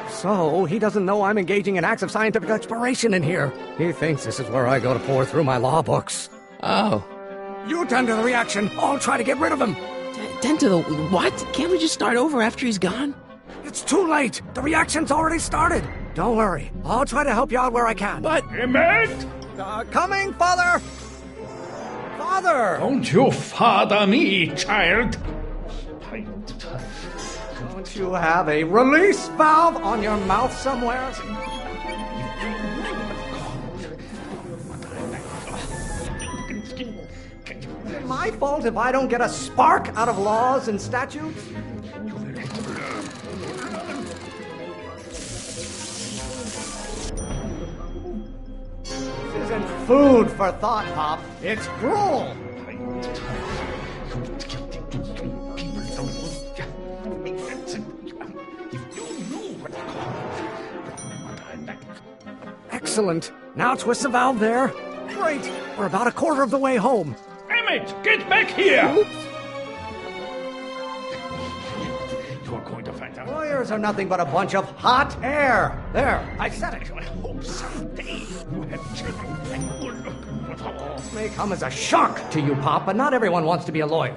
[SPEAKER 7] So, he doesn't know I'm engaging in acts of scientific exploration in here. He thinks this is where I go to pour through my law books.
[SPEAKER 1] Oh.
[SPEAKER 7] You tend to the reaction. I'll try to get rid of him.
[SPEAKER 1] Tend to the... What? Can't we just start over after he's gone?
[SPEAKER 7] It's too late. The reaction's already started. Don't worry. I'll try to help you out where I can.
[SPEAKER 1] But...
[SPEAKER 6] Emmett!
[SPEAKER 7] Coming, Father! Father!
[SPEAKER 6] Don't you father me, child.
[SPEAKER 7] Don't you have a release valve on your mouth somewhere? Is it my fault if I don't get a spark out of laws and statutes? This isn't food for thought, Pop. It's gruel. Excellent. Now twist the valve there. Great. We're about a quarter of the way home.
[SPEAKER 6] Emmett, get back here!
[SPEAKER 7] Oops.
[SPEAKER 6] You're going to find out.
[SPEAKER 7] Lawyers are nothing but a bunch of hot air. There, I said it.
[SPEAKER 6] I hope someday you have children and will look.
[SPEAKER 7] This may come as a shock to you, Pop, but not everyone wants to be a lawyer.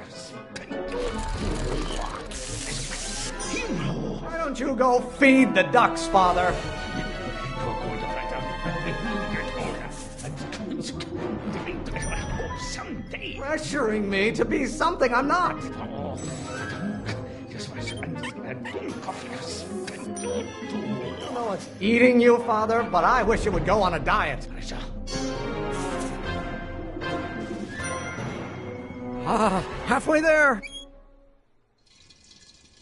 [SPEAKER 7] Why don't you go feed the ducks, Father?
[SPEAKER 6] You're going to find out when you get older. I hope someday.
[SPEAKER 7] Pressuring me to be something I'm not. I don't know what's eating you, Father, but I wish you would go on a diet. Halfway there.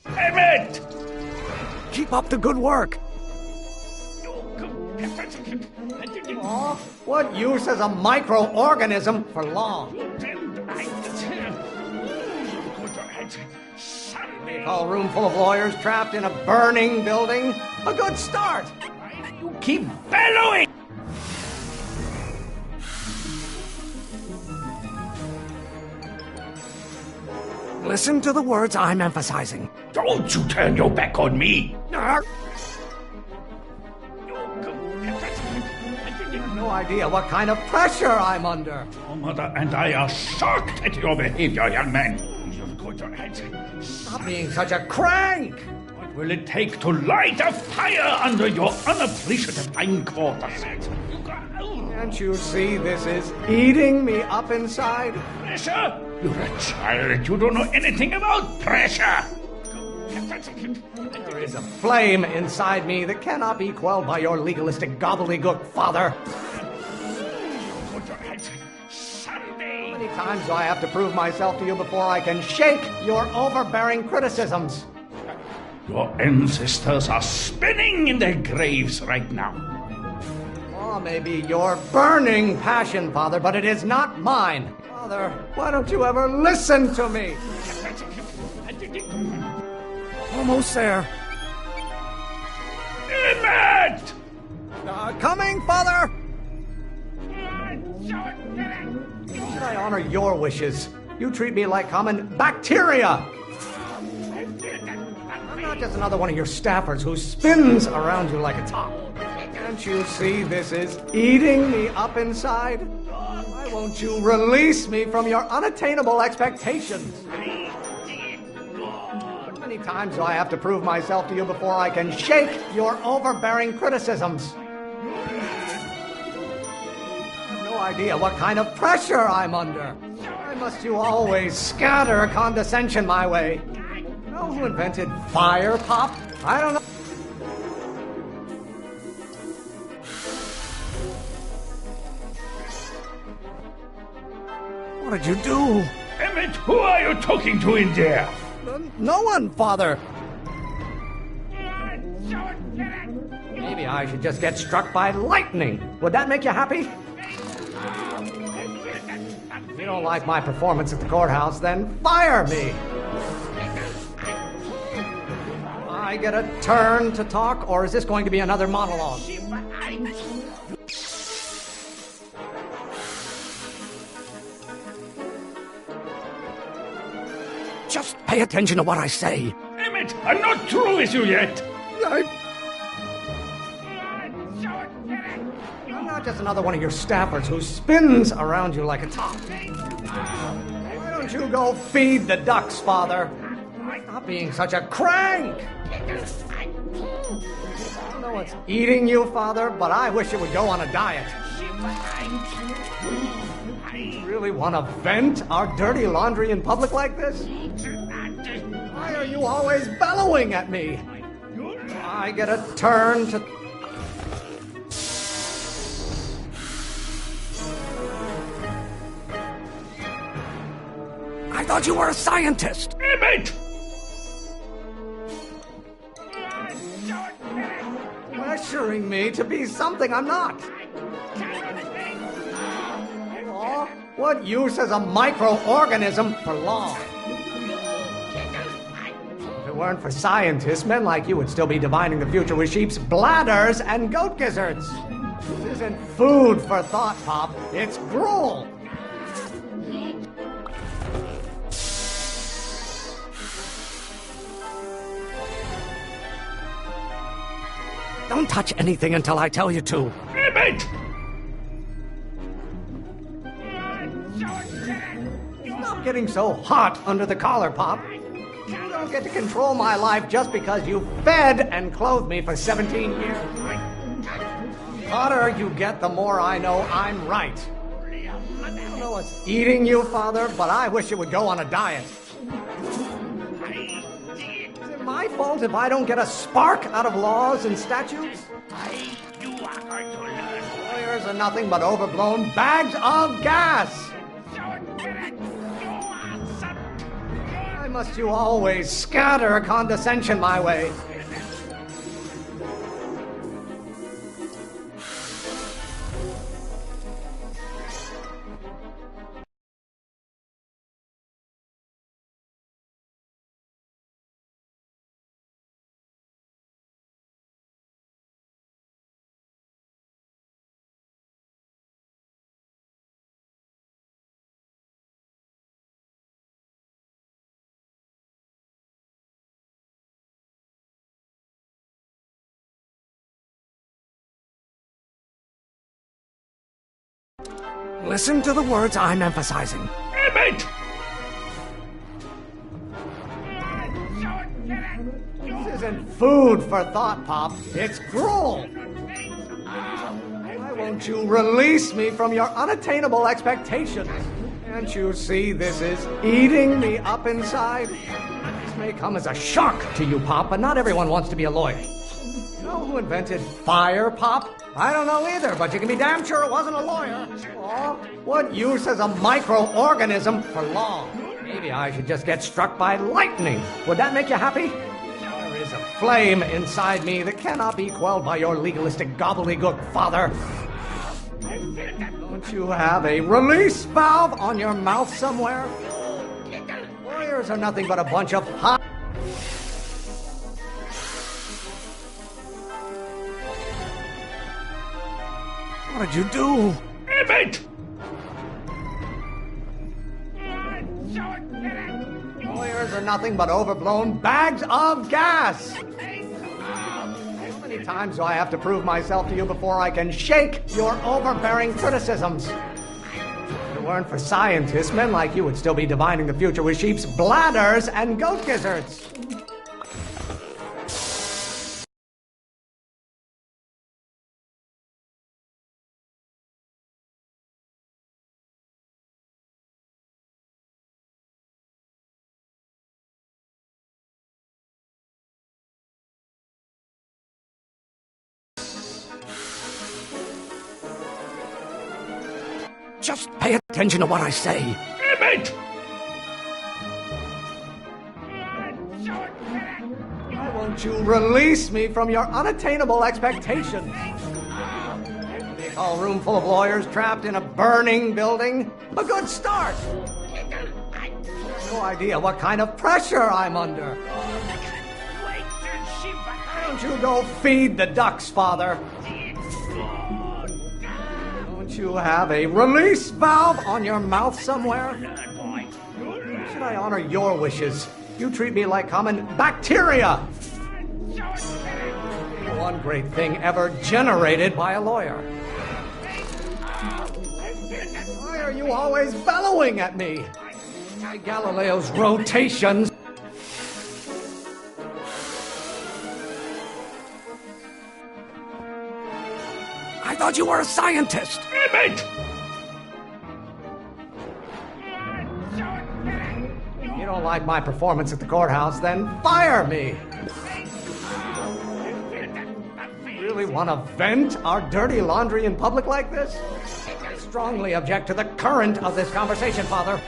[SPEAKER 6] Emmett!
[SPEAKER 7] Keep up the good work. Aw, what use is a microorganism for long? A room full of lawyers trapped in a burning building. A good start.
[SPEAKER 6] Why do you keep bellowing?
[SPEAKER 7] Listen to the words I'm emphasizing.
[SPEAKER 6] Don't you turn your back on me!
[SPEAKER 7] No idea what kind of pressure I'm under.
[SPEAKER 6] Your mother and I are shocked at your behavior, young man. You're going to head.
[SPEAKER 7] Stop being such a crank.
[SPEAKER 6] What will it take to light a fire under your unappreciative hindquarters?
[SPEAKER 7] Can't you see this is eating me up inside?
[SPEAKER 6] Pressure? You're a child. You don't know anything about pressure.
[SPEAKER 7] There is a flame inside me that cannot be quelled by your legalistic gobbledygook, Father. How many times do I have to prove myself to you before I can shake your overbearing criticisms?
[SPEAKER 6] Your ancestors are spinning in their graves right now.
[SPEAKER 7] Oh, maybe your burning passion, Father, but it is not mine. Father, why don't you ever listen to me? Almost there.
[SPEAKER 6] Emmett!
[SPEAKER 7] Coming, Father! Should I honor your wishes? You treat me like common bacteria! I'm not just another one of your staffers who spins around you like a top. Can't you see this is eating me up inside? Why won't you release me from your unattainable expectations? How many times do I have to prove myself to you before I can shake your overbearing criticisms? I have no idea what kind of pressure I'm under. Why must you always scatter condescension my way? You know who invented fire, Pop? I don't know. What did you do?
[SPEAKER 6] Emmett, who are you talking to in there?
[SPEAKER 7] No one, Father. Maybe I should just get struck by lightning. Would that make you happy? If you don't like my performance at the courthouse, then fire me. I get a turn to talk, or is this going to be another monologue? Just pay attention to what I say.
[SPEAKER 6] Emmett, I'm not through with you yet.
[SPEAKER 7] I'm not just another one of your staffers who spins around you like a top. Why don't you go feed the ducks, Father? Stop being such a crank. I don't know what's eating you, Father, but I wish you would go on a diet. You really want to vent our dirty laundry in public like this? Why are you always bellowing at me? I get a turn to... I thought you were a scientist!
[SPEAKER 6] Emmett!
[SPEAKER 7] Pressuring me to be something I'm not. Law? What use is a microorganism for law? If it weren't for scientists, men like you would still be divining the future with sheep's bladders and goat gizzards. This isn't food for thought, Pop. It's gruel. Don't touch anything until I tell you to.
[SPEAKER 6] Emmett!
[SPEAKER 7] Stop getting so hot under the collar, Pop. You don't get to control my life just because you fed and clothed me for 17 years. The hotter you get, the more I know I'm right. I don't know what's eating you, Father, but I wish you would go on a diet. Is it my fault if I don't get a spark out of laws and statutes? Lawyers are nothing but overblown bags of gas. Why must you always scatter condescension my way? Listen to the words I'm emphasizing.
[SPEAKER 6] Emmett!
[SPEAKER 7] This isn't food for thought, Pop. It's gruel. Why won't you release me from your unattainable expectations? Can't you see this is eating me up inside? This may come as a shock to you, Pop, but not everyone wants to be a lawyer. You know who invented fire, Pop? I don't know either, but you can be damn sure it wasn't a lawyer. Law? What use is a microorganism for law? Maybe I should just get struck by lightning. Would that make you happy? There is a flame inside me that cannot be quelled by your legalistic gobbledygook, Father. Don't you have a release valve on your mouth somewhere? Lawyers are nothing but a bunch of hot... What did you do?
[SPEAKER 6] Emmett!
[SPEAKER 7] Lawyers are nothing but overblown bags of gas. How many times do I have to prove myself to you before I can shake your overbearing criticisms? If it weren't for scientists, men like you would still be divining the future with sheep's bladders and goat gizzards. Just pay attention to what I say.
[SPEAKER 6] Emmett!
[SPEAKER 7] Why won't you release me from your unattainable expectations? They call a room full of lawyers trapped in a burning building a good start. No idea what kind of pressure I'm under. Why don't you go feed the ducks, Father? Don't you have a release valve on your mouth somewhere? Should I honor your wishes? You treat me like common bacteria. One great thing ever generated by a lawyer. Why are you always bellowing at me? Galileo's rotations. I thought you were a scientist.
[SPEAKER 6] Damn it!
[SPEAKER 7] You don't like my performance at the courthouse, then fire me. Really want to vent our dirty laundry in public like this? I strongly object to the current of this conversation, Father.